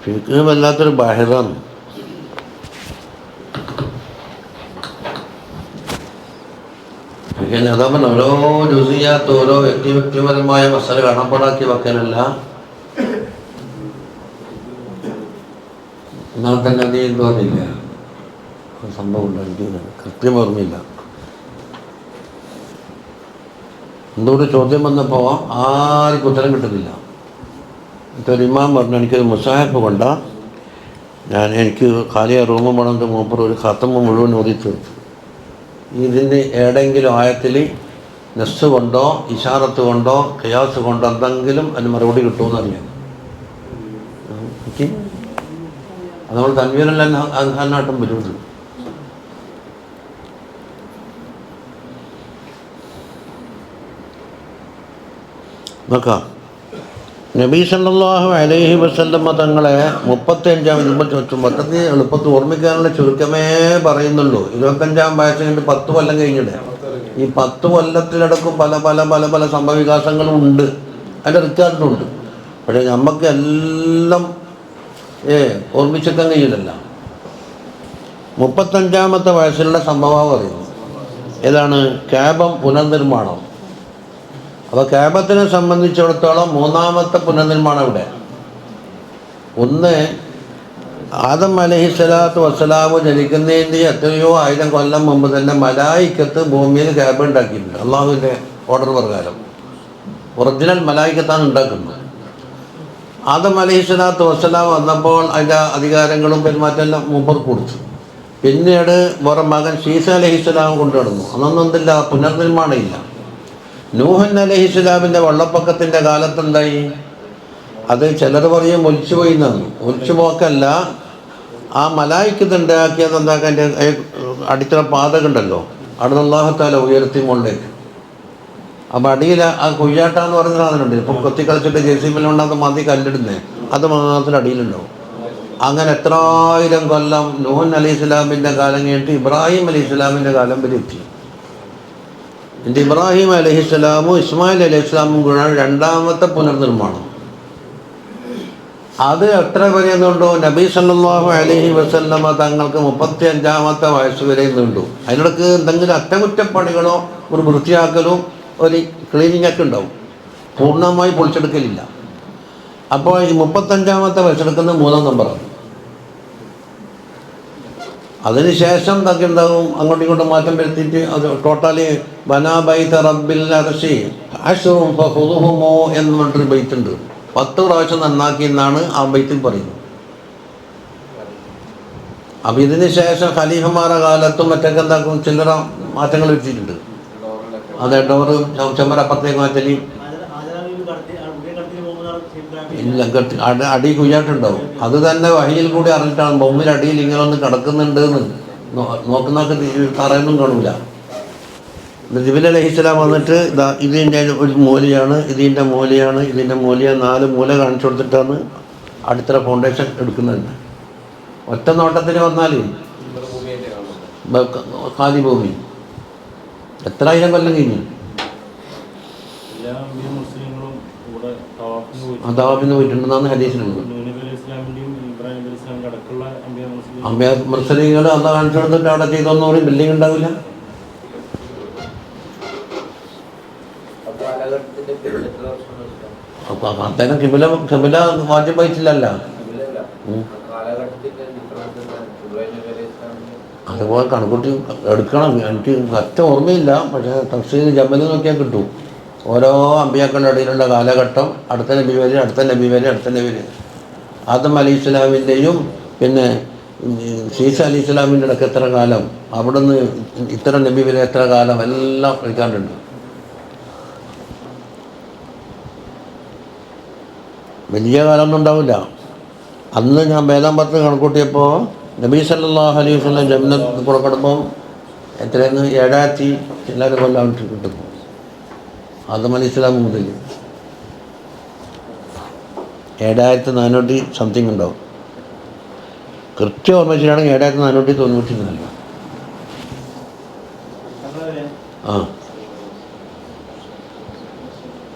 ഫിഖ് വല്ലാത്തൊരു ബഹറാണ്. പിന്നെ അതാ പറഞ്ഞ ഓരോ ജുസിയാത്ത് ഓരോ വ്യക്തിപരമായ മസാല കണപ്പാടാക്കി വെക്കാനല്ല. എന്നാൽ തന്നെ അത് എന്ത് പറഞ്ഞില്ല സംഭവം ഉണ്ട്. എനിക്ക് കൃത്യം ഓർമ്മയില്ല. എന്തോട് ചോദ്യം വന്നപ്പോൾ ആർക്കും ഉത്തരം കിട്ടുന്നില്ല. ഒരു ഇമാം പറഞ്ഞു എനിക്കൊരു മുസാഹിഫ് കൊണ്ട എനിക്ക് ഖാലിയ റൂമ് വേണമെന്ന് മൂപ്പർ ഒരു ഖത്തമ് മുഴുവൻ ഓതി തീർത്തു. ഇതിന് ഏതെങ്കിലും ആയത്തിൽ നസ്സ് കൊണ്ടോ ഇഷാറത്ത് കൊണ്ടോ ഖിയാസ് കൊണ്ടോ എന്തെങ്കിലും അതിന് മറുപടി കിട്ടുമെന്ന് അറിയാം. അത് നമ്മൾ തൻവീറെല്ലാം അൻഹാനാട്ടം വരുന്നത്. നോക്കാം. നബി സല്ലല്ലാഹു അലൈഹി വസല്ലമ തങ്ങളെ 35-ാം മൊത്തത്തിൽ എളുപ്പത്തിൽ ഓർമ്മിക്കാനുള്ള ചുരുക്കമേ പറയുന്നുള്ളൂ. 25-ാം വയസ്സ് കഴിഞ്ഞിട്ട് 10 കൊല്ലം കഴിഞ്ഞിട്ട് ഈ 10 കൊല്ലത്തിലടക്കം പല പല പല പല സംഭവവികാസങ്ങളും ഉണ്ട്. അതിൻ്റെ റിക്കാർഡുണ്ട്. പക്ഷേ നമുക്ക് എല്ലാം ഓർമ്മിച്ചെത്താൻ കഴിയില്ലല്ലോ. 35-ാമത്തെ വയസ്സിലുള്ള സംഭവം പറയുന്നു. ഏതാണ്? കാബം പുനർനിർമ്മാണം. അപ്പോൾ കാബത്തിനെ സംബന്ധിച്ചിടത്തോളം 3-ാമത്തെ പുനർനിർമ്മാണം ഇവിടെ. ഒന്ന്, ആദം അലൈഹിസ്സലാത്തു വസ്സലാമു ജനിക്കുന്നതിൻ്റെ എത്രയോ 1000 കൊല്ലം മുമ്പ് തന്നെ മലായിക്കത്ത് ഭൂമിയിൽ കാബ ഉണ്ടാക്കിയിട്ടുണ്ട്. അള്ളാഹുവിൻ്റെ ഓർഡർ പ്രകാരം ഒറിജിനൽ മലായിക്കത്താണ് ഉണ്ടാക്കുന്നത്. ആദം അലൈഹിസ്സലാത്തു വസ്സലാം വന്നപ്പോൾ അതിൻ്റെ അധികാരങ്ങളും പെരുമാറ്റമെല്ലാം മൂപ്പർ കൊടുത്തു. പിന്നീട് വേറെ മകൻ ശീസ അലൈഹിസ്സലാം കൊണ്ടുവന്നു. അന്നൊന്നും എന്തില്ല, പുനർനിർമ്മാണം ഇല്ല. നൂഹ് അലൈഹിസ്സലാമിൻ്റെ വെള്ളപ്പൊക്കത്തിൻ്റെ കാലത്തുണ്ടായി. അത് ചിലർ പറയും ഒലിച്ചുപോയി എന്നാണ്. ഒലിച്ചുപോക്കല്ല, ആ മലായിക്കത്ത് ഉണ്ടാക്കിയത് എന്താക്കാൻ അടിത്തറ പാതകുണ്ടല്ലോ, അവിടെ അല്ലാഹു തആല ഉയർത്തി മുകളിലേക്ക്. അപ്പോൾ അടിയിൽ ആ കുയ്യാട്ടാന്ന് പറഞ്ഞ സാധനമുണ്ട്. ഇപ്പം കൊത്തിക്കളിച്ചിട്ട് JCB ഉണ്ടാകുന്ന മതി കല്ലിടുന്നേ, അത് മാത്രം അടിയിലുണ്ടാവും. അങ്ങനെ എത്രായിരം കൊല്ലം നൂഹ് അലൈഹിസ്സലാമിൻ്റെ കാലം കഴിഞ്ഞിട്ട് ഇബ്രാഹിം അലൈഹിസ്സലാമിൻ്റെ കാലം വരെ എത്തി. എൻ്റെ ഇബ്രാഹിം അലൈഹിസ്സലാമും ഇസ്മായിൽ അലൈഹിസ്സലാമും കൂടാണ് 2-ാമത്തെ പുനർനിർമ്മാണം. അത് എത്ര വരെ നീണ്ടു? നബി സല്ലല്ലാഹു അലൈഹി വസല്ലമ തങ്ങൾക്ക് 35-ാമത്തെ വയസ്സ് വരെ നീണ്ടു. അതിനിടയ്ക്ക് എന്തെങ്കിലും അറ്റകുറ്റപ്പണികളോ ഒരു വൃത്തിയാക്കലോ ഒരു ക്ലീനിങ് ഒക്കെ ഉണ്ടാവും. പൂർണ്ണമായി പൊളിച്ചെടുക്കലില്ല. അപ്പോൾ ഈ 35-ാമത്തെ വയസ്സെടുക്കുന്നത് 3-ാം നമ്പറാണ്. അതിന് ശേഷം ഇതൊക്കെ ഉണ്ടാകും, അങ്ങോട്ടും ഇങ്ങോട്ടും മാറ്റം വരുത്തിയിട്ട് അത് ടോട്ടലി ബനാ ബൈത റബ്ബിൽ അർശി അശ്റും ഫഖുദുഹുമു എന്ന് പറഞ്ഞിട്ടൊരു ബൈത്തുണ്ട്. 10 പ്രാവശ്യം നന്നാക്കി എന്നാണ് ആ ബൈത്തിൽ പറയുന്നത്. അപ്പം ഇതിന് ശേഷം ഖലീഫമാരുടെ കാലത്തും മറ്റൊക്കെ എന്താക്കും ചില്ലറ മാറ്റങ്ങൾ വരുത്തിയിട്ടുണ്ട്. അതെ, ഡോറ് ചെമ്മരപ്പുറത്തേക്ക് മാറ്റലി ഇല്ല, അടി കുയ്യാട്ടുണ്ടാവും. അത് തന്നെ വഹിയിൽ കൂടി അറിഞ്ഞിട്ടാണ് ബൊമ്മിൽ അടിയിൽ ഇങ്ങനെ ഒന്ന് കിടക്കുന്നുണ്ട് എന്ന് നോക്കുന്നൊക്കെ തറയൊന്നും കാണൂല. ജിബ്രീൽ അലൈഹിസ്സലാം വന്നിട്ട് ഇതിൻ്റെ ഒരു മൂലയാണ്, ഇതിൻ്റെ മൂലയാണ്, ഇതിൻ്റെ മൂലയാണ്, 4 മൂല കാണിച്ചു കൊടുത്തിട്ടാണ് അടിത്തറ ഫൗണ്ടേഷൻ എടുക്കുന്നത്. ഒറ്റ നോട്ടത്തിന് വന്നാൽ ഖാലി ഭൂമി എത്ര 1000 കൊല്ലം കഴിഞ്ഞു. അതാവിന് പോയിട്ടുണ്ടെന്നാണ് ഹദീസിലുണ്ട്. അമ്പിയ മുർസലീങ്ങൾ അള്ളാഹ് കാണിച്ചു കൊടുത്തിട്ട് അവിടെ ചെയ്തൊന്നും കൂടി ബിൽഡിംഗ് ഉണ്ടാവില്ല. അപ്പം അദ്ദേഹം കിബില വാജിബായിട്ടില്ലല്ലോ. അതുപോലെ കണക്കൂട്ടി എടുക്കണം. എനിക്ക് കറക്റ്റ് ഓർമ്മയില്ല, പക്ഷേ തഫ്സീർ ജമൽ നോക്കിയാൽ കിട്ടും. ഓരോ അമ്പിയാക്കളുടെ ഇടയിലുള്ള കാലഘട്ടം, അടുത്ത നബി വരെ, അടുത്ത നബി വരെ, അടുത്ത നബി വരെ. ആദം അലൈഹിസ്സലാമിൻ്റെയും പിന്നെ ശീസ അലൈഹിസ്സലാമിൻ്റെ ഇടയ്ക്ക് എത്ര കാലം, അവിടുന്ന് ഇത്ര നബി വരെ എത്ര കാലം, എല്ലാം എടുക്കാറുണ്ട്. വലിയ കാലമൊന്നും ഉണ്ടാവില്ല. അന്ന് ഞാൻ വേദാമ്പത്ത് കണക്കൂട്ടിയപ്പോൾ നബി സല്ലല്ലാഹു അലൈഹി വസല്ലം ജന്നത്ത് പുറപ്പെടുമ്പം എത്രയെന്ന് 7000 ചില്ലറ കൊല്ലം കിട്ടും. ആദം അലൈഹിസ്സലാം മുതൽ 7400 സംതിങ് ഉണ്ടാവും. കൃത്യം ഓർമ്മ വെച്ചിട്ടാണെങ്കിൽ 7494. ആ,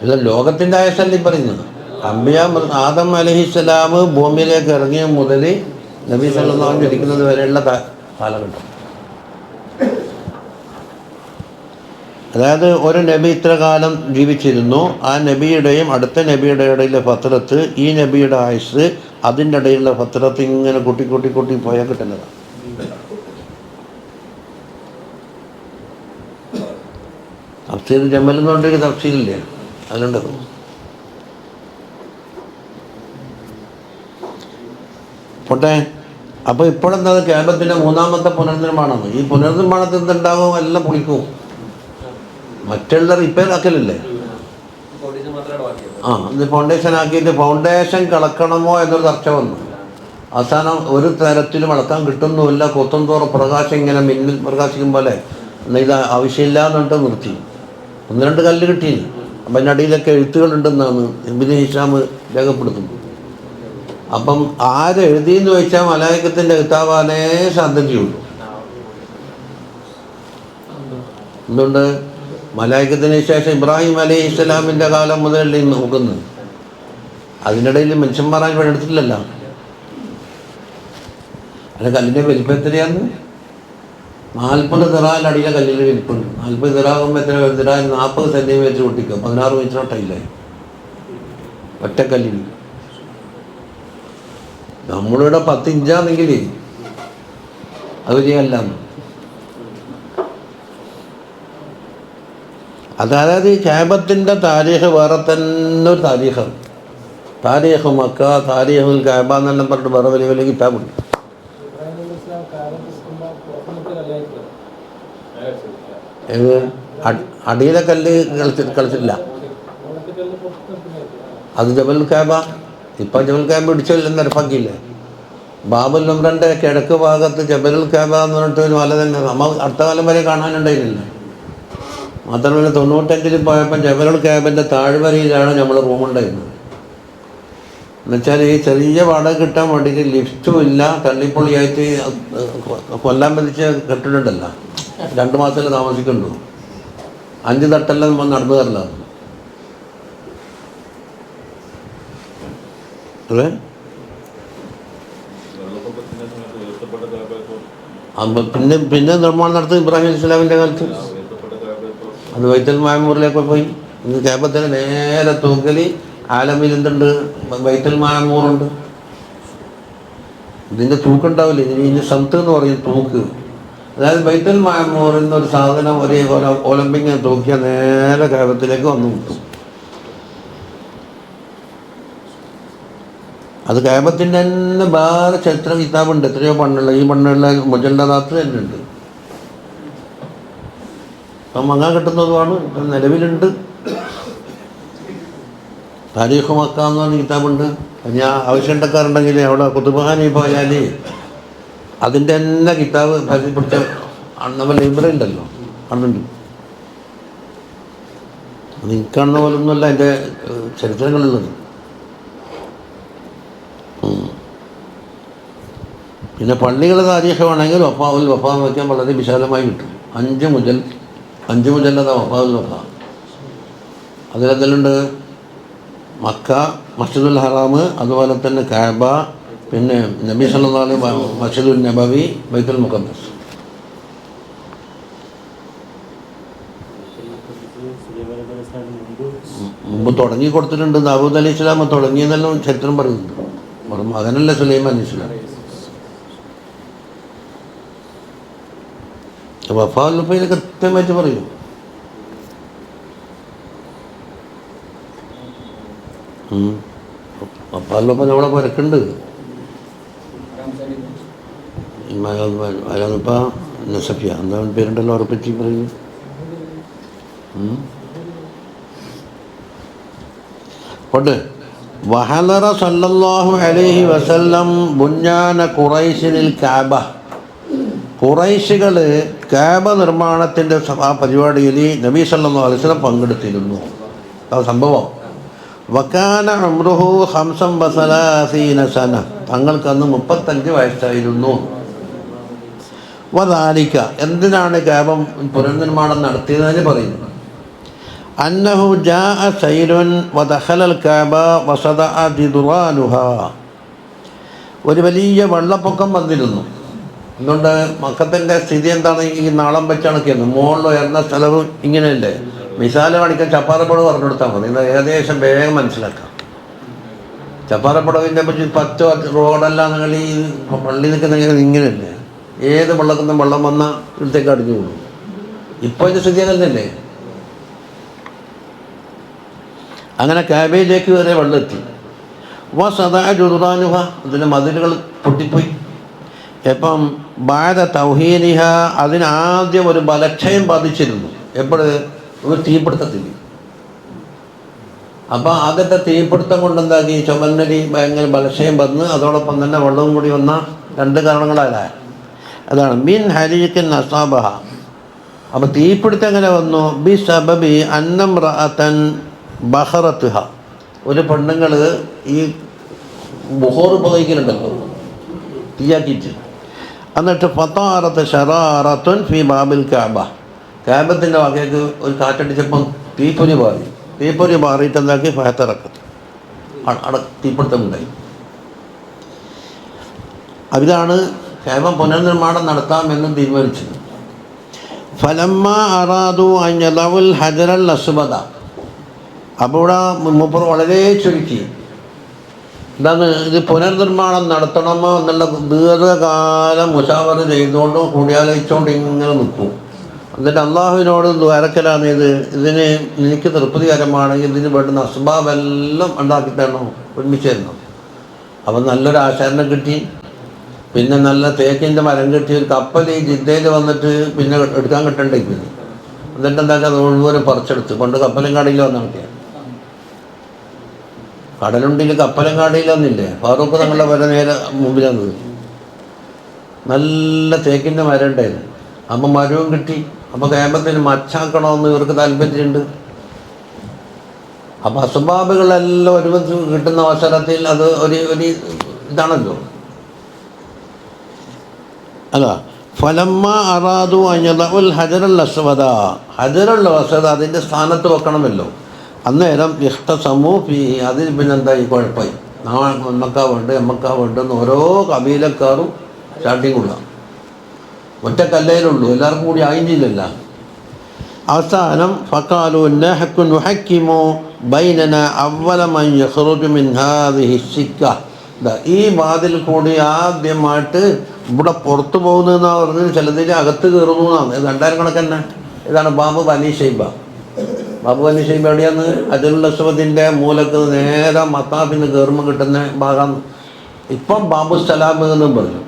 ഇത് ലോകത്തിൻ്റെ ആയസല്ലേ പറയുന്നത്. അംബിയ ആദം അലൈഹിസ്സലാം ഭൂമിയിലേക്ക് ഇറങ്ങിയ മുതൽ നബി സല്ലല്ലാഹു അലൈഹി വസല്ലം ജനിക്കുന്നത് വരെയുള്ള കാലഘട്ടം. അതായത് ഒരു നബി ഇത്ര കാലം ജീവിച്ചിരുന്നു, ആ നബിയുടെയും അടുത്ത നബിയുടെ ഇടയിലെ ഫത്രത്ത്, ഈ നബിയുടെ ആയുസ്, അതിൻ്റെ ഇടയിലുള്ള ഫത്രത്ത് ഇങ്ങനെ കൂട്ടി കൂട്ടി കൂട്ടി പോയാൽ കിട്ടുന്നതാണ്. തഫ്സീർ ജമൽ എന്ന് പറഞ്ഞൊരു തഫ്സീലില്ലേ, അതിലുണ്ടത്. പോട്ടെ. അപ്പോൾ ഇപ്പോഴെന്താ കേരളത്തിൻ്റെ മൂന്നാമത്തെ പുനർനിർമ്മാണമാണ്. ഈ പുനർനിർമ്മാണത്തിൽ എന്തുണ്ടാവും? എല്ലാം പൊളിക്കും, മറ്റുള്ള റിപ്പയർ ആക്കലല്ലേ. ഇത് ഫൗണ്ടേഷൻ ആക്കിയിട്ട് ഫൗണ്ടേഷൻ കളക്കണമോ എന്നൊരു ചർച്ച വന്നു. അവസാനം ഒരു തരത്തിലും അളക്കാൻ കിട്ടുന്നുമില്ല. കൊത്തന്തോറും പ്രകാശം ഇങ്ങനെ മിന്നിൽ പ്രകാശിക്കും പോലെ, എന്നാൽ ഇത് ആവശ്യമില്ല എന്നിട്ട് നിർത്തി. 1-2 കല്ല് കിട്ടി. അപ്പം അതിൻ്റെ അടിയിലൊക്കെ എഴുത്തുകളുണ്ടെന്നാണ് ഇബ്നു ഹിശാം രേഖപ്പെടുത്തുന്നത്. അപ്പം ആരെഴുതിയെന്ന് ചോദിച്ചാൽ മലായികത്തിൻ്റെ കിതാബാനേ സാധ്യതയുള്ളൂ. എന്തുകൊണ്ട്? മലായികത്തിന് ശേഷം ഇബ്രാഹിം അലൈഹി ഇസ്ലാമിൻ്റെ കാലം മുതലല്ലേ നോക്കുന്നത്. അതിനിടയിൽ മനുഷ്യന്മാരാൻ പണിയെടുത്തിട്ടില്ലല്ലോ. അതിന് കല്ലിൻ്റെ വലിപ്പം എത്രയാന്ന്? 40 ദിറാൽ അടിയിലെ കല്ലിൻ്റെ വലിപ്പുണ്ട്. 40 ദിറാകുമ്പോൾ എത്ര? ദിറാൽ 40 സെൻറ്റിമീറ്റർ പൊട്ടിക്കുക, 16 മീറ്ററോട്ടായില്ലേ ഒറ്റക്കല്ലിന്. നമ്മളിവിടെ 10 ഇഞ്ചാണെങ്കിൽ അത് ചെയ്യല്ല. അതായത് ഈ കാബത്തിൻ്റെ താരീഖ് വേറെ തന്നെ ഒരു താരീഖാണ്. താരീഖ് മക്ക, താരീഖുൽ കാബ എന്നെല്ലാം പറഞ്ഞിട്ട് വേറെ വലിയ വലിയ കിതാബുണ്ട്. ഏത് അടിയിലെ കല്ല് കളിച്ചിട്ടില്ല. അത് ജബൽ കാബ. ഇപ്പം ജബൽ കാബ ഇടിച്ചെല്ലാം നിരപ്പാക്കിയില്ലേ. ബാബുൽ ഉംറൻ്റെ കിഴക്ക് ഭാഗത്ത് ജബലുൽ കാബ എന്ന് പറഞ്ഞിട്ട് ഒരു മല തന്നെ നമ്മൾ അടുത്ത കാലം വരെ കാണാനുണ്ടായിരുന്നില്ല. മാത്രമല്ല 95-ൽ പോയപ്പോൾ ജബലുൽ കാബിൻ്റെ താഴ്വരയിലാണ് നമ്മൾ റൂമുണ്ടായിരുന്നത്. എന്നുവെച്ചാൽ ഈ ചെറിയ വാടക കിട്ടാൻ വേണ്ടിയിട്ട് ലിഫ്റ്റും ഇല്ല, തള്ളിപ്പൊളിയായിട്ട് കൊല്ലാൻ പതിച്ച കെട്ടിട്ടുണ്ടല്ലോ, 2 മാസത്തിൽ താമസിക്കുന്നുള്ളൂ. 5 തട്ടെല്ലാം നമ്മൾ നടന്നു തരില്ല. അതെ, പിന്നെ നിർമ്മാണം നടത്തുന്നത് ഇബ്രാഹിം അലൈഹി സ്വലാമിൻ്റെ കാലത്ത്. അത് ബൈത്തുൽ മഅമൂറിലേക്ക് പോയി. ഇന്ന് കേബത്തിന് നേരെ തൂക്കലി ആലമിൽ എന്തുണ്ട്? ബൈത്തുൽ മഅമൂറുണ്ട്. ഇതിൻ്റെ തൂക്കുണ്ടാവില്ല, ഇതിന് സംത്ത് എന്ന് പറയും തൂക്ക്. അതായത് ബൈത്തുൽ മഅമൂറിൽ നിന്നൊരു സാധനം ഒരേ ഒളിമ്പിങ് തൂക്കിയാൽ നേരെ കേബത്തിലേക്ക് വന്നു കിട്ടും. അത് കേബത്തിൻ്റെ തന്നെ വേറെ ചരിത്ര കിതാബുണ്ട്, എത്രയോ പണ്ടുള്ള. ഈ പണ്ടുള്ള മുജല്ലദാത്ത് തന്നെ ഉണ്ട്. അപ്പം വാങ്ങാൻ കിട്ടുന്നതുമാണ്, നിലവിലുണ്ട്. താരീഖ് മക്ക എന്ന് പറഞ്ഞ കിതാബുണ്ട്. ഞാൻ ആവശ്യമുണ്ടക്കാരുണ്ടെങ്കിൽ അവിടെ കുത്തുബാനി പോയാൽ അതിൻ്റെ തന്നെ കിതാബ് പരിചയപ്പെടുത്ത നമ്മൾ ലൈബ്രറി ഉണ്ടല്ലോ, അതുണ്ട്. അത് ഈ കാണുന്ന പോലൊന്നുമല്ല അതിൻ്റെ ചരിത്രങ്ങളുള്ളത്. പിന്നെ പള്ളികളെ താരീഖമാണെങ്കിൽ വഫാവുൽ വഫാ വയ്ക്കാൻ വളരെ വിശാലമായി കിട്ടും. 5 മുജല്ലദ വഫാവുൽ വഫാ. അതിലെന്തെല്ലുണ്ട്? മക്ക, മസ്ജിദുൽ ഹറാം, അതുപോലെ തന്നെ കാബ, പിന്നെ നബി സല്ലല്ലാഹു അലൈഹി വസല്ലം മസ്ജിദുൽ നബവി, ബൈത്തുൽ മുഖദ്ദസ്. മുമ്പ് തുടങ്ങി കൊടുത്തിട്ടുണ്ട്. ദാവൂദ് അലൈഹി സ്വലാം തുടങ്ങിയതെല്ലാം ചരിത്രം പറയുന്നുണ്ട്. മകനല്ല സുലൈമാൻ അലൈഹി സ്വലാം. വഫാവുൽ വഫയിൽ കൃത്യമായിട്ട് പറയും. വഫാവുൽ വഫ നമ്മളെ പരക്കുണ്ട്. അയാളിപ്പോൾ നസഫിയ എന്താ പേരുണ്ടല്ലോ, ഉറപ്പിച്ച് പറയും. കൊണ്ട് വഹലറ സല്ലല്ലാഹു അലൈഹി വസല്ലം ബുഞ്ഞാന ഖുറൈശിനിൽ കാബ. ഖുറൈശികൾ കാബ നിർമ്മാണത്തിൻ്റെ ആ പരിപാടിയിൽ നബി സല്ലല്ലാഹു അലൈഹി വസല്ലം പങ്കെടുത്തിരുന്നു. ആ സംഭവം. വകാന ഉംറുഹു 35 സന. തങ്ങൾക്കന്ന് 35 വയസ്സായിരുന്നു. വദാലിക, എന്തിനാണ് കാബ പുനർനിർമ്മാണം നടത്തിയതെന്ന് പറയുന്നത്. അന്നഹു ജാഅ സൈലുൻ വദഖലൽ കഅബ വസദഅ ജിദ്റാനുഹാ. ഒരു വലിയ വെള്ളപ്പൊക്കം വന്നിരുന്നു. അതുകൊണ്ട് മക്കത്തിൻ്റെ സ്ഥിതി എന്താണ്? ഈ നാളം വെച്ചണക്കിയിരുന്നു. മുകളിൽ ഉയർന്ന സ്ഥലവും ഇങ്ങനെയല്ലേ. മിസാല് കാണിക്കാൻ ചപ്പാറപ്പുഴ പറഞ്ഞു കൊടുത്താൽ മതി. ഇത് ഏകദേശം വേഗം മനസ്സിലാക്കാം. ചപ്പാറപ്പുഴവിൻ്റെ പറ്റി 10 റോഡെല്ലാം നിങ്ങൾ ഈ പള്ളി നിൽക്കുന്ന ഇങ്ങനെയല്ലേ. ഏത് വെള്ളത്തിൽ വെള്ളം വന്നാൽ ഇവിടത്തേക്ക് അടിഞ്ഞു കൂടും. ഇപ്പോൾ ഇതിൻ്റെ സ്ഥിതി അങ്ങനെയല്ലേ. അങ്ങനെ കാബേജിലേക്ക് വരെ വെള്ളം എത്തി. സദാ ജുദുറാനുഹ, അതിൻ്റെ മതിലുകൾ പൊട്ടിപ്പോയി. ഇപ്പം ബാദ തൗഹീനിഹ, അതിനാദ്യം ഒരു ബലക്ഷയം ബാധിച്ചിരുന്നു. എപ്പോഴും ഒരു തീപിടുത്തത്തിൽ. അപ്പം ആദ്യത്തെ തീപിടുത്തം കൊണ്ടെന്താക്കി ചുമന്നരി ഭയങ്കര ബലക്ഷയം വന്ന് അതോടൊപ്പം തന്നെ വെള്ളവും കൂടി വന്ന 2 കാരണങ്ങളായ അതാണ് മിൻ ഹരീഖിൻ അസാബഹ. അപ്പം തീപിടുത്തം എങ്ങനെ വന്നു? ബി സബബി അന്നംറഅതൻ ബഹറത്തുഹ, ഒരു പെണ്ണുങ്ങൾ ഈ ബുഹോർ ഉപയോഗിക്കലുണ്ടല്ലോ തീയാക്കിയിട്ട്, എന്നിട്ട് ഫതാറത്ത് ഷറാറത്തുൻ ഫി ബാബിൽ കാബ, കാബത്തിൻ്റെ വകയ്ക്ക് ഒരു കാറ്റടിച്ചപ്പം തീപ്പൊരി മാറി. തീപ്പൊരി മാറിയിട്ട് എന്താക്കി ഫഹത്തറക്കത്ത് തീപിടുത്തമുണ്ടായി. അതിലാണ് കാബ പുനർനിർമ്മാണം നടത്താമെന്നും തീരുമാനിച്ചത്. ഫലമ്മ അറാദു അൻ യദഉൽ ഹജറൽ അസ്വദ, അപ്പോൾ ഇവിടെ മൂപ്പർ വളരെ ചുരുക്കി എന്താണ് ഇത് പുനർനിർമ്മാണം നടത്തണമോ എന്നുള്ള ദീർഘകാലം മുശാവറ ചെയ്തുകൊണ്ടും കൂടിയാലോചിച്ചുകൊണ്ട് ഇങ്ങനെ നിൽക്കും. എന്നിട്ട് അള്ളാഹുവിനോട് ദ്വാരക്കലാണ് ഇതിന് എനിക്ക് തൃപ്തികരമാണെങ്കിൽ ഇതിന് വേണ്ടുന്ന അസ്ബാബെല്ലാം ഉണ്ടാക്കി തരണം, ഒരുമിച്ച് തരണം. അപ്പം നല്ലൊരു ആശാരനെ കിട്ടി. പിന്നെ നല്ല തേക്കിൻ്റെ മരം കിട്ടി. ഒരു കപ്പൽ ഈ ജിദ്ദയിൽ വന്നിട്ട് പിന്നെ എടുക്കാൻ കിട്ടണ്ടേക്കുന്നു. എന്നിട്ട് എന്താക്കി അത് മുഴുവനും പറിച്ചെടുത്ത് കൊണ്ട് കപ്പലങ്ങാടിയിൽ വന്നാൽ കിട്ടിയ കടലുണ്ടിൽ കപ്പലങ്ങാടിയിലൊന്നില്ലേ. ഫാറൂഖ് തങ്ങളുടെ വരെ നേരെ മുമ്പിലാണ്. നല്ല തേക്കിൻ്റെ മരം ഉണ്ടായിരുന്നു. അപ്പം മരവും കിട്ടി. അപ്പോൾ കേരളത്തിന് മച്ചാക്കണമെന്ന് ഇവർക്ക് താല്പര്യമുണ്ട്. അപ്പം അസ്ബാബുകളെല്ലാം ഒരുമിച്ച് കിട്ടുന്ന അവസരത്തിൽ അത് ഒരു ഇതാണല്ലോ. അല്ല ഫലമ്മ അറാദു അൻ ഹജറുൽ അസ്വദ, ഹജറുൽ അസ്വദ അതിൻ്റെ സ്ഥാനത്ത് വെക്കണമല്ലോ. അന്നേരം ഇഖ്തസമു ഫീ, അതിൽ പിന്നെന്തായി കുഴപ്പമായി. നമ്മക്കാവുണ്ട് എന്ന് ഓരോ കബീലക്കാരും സ്റ്റാർട്ടിങ് കൊള്ളാം. ഒറ്റ കല്ലയിലുള്ളൂ, എല്ലാവർക്കും കൂടി ആയില്ല. അവസാനം ഫഖാലു നഹ്കു നുഹക്കിമു ബൈനന അവ്വല മൻ യഖ്റുജു മിൻ ഹാദിഹി സിക്ക, ഈ വാതിൽ കൂടി ആദ്യമായിട്ട് ഇവിടെ പുറത്തു പോകുന്നതെന്നാണ് പറഞ്ഞത്. ചിലതിൽ അകത്ത് കയറുന്നു എന്നാണ്. ഇത് 2000 കണക്കന്നെ. ഇതാണ് ബാബു ബനി ഷൈബ. ബാബു ബനി ഷൈബ എവിടെയാന്ന്? ഹജറുൽ അസ്വദിൻ്റെ മൂലക്ക് നേരെ മത്താഫിന് കയറുമ്പോൾ കിട്ടുന്ന ഭാഗം. ഇപ്പം ബാബു സലാം എന്നും പറഞ്ഞു.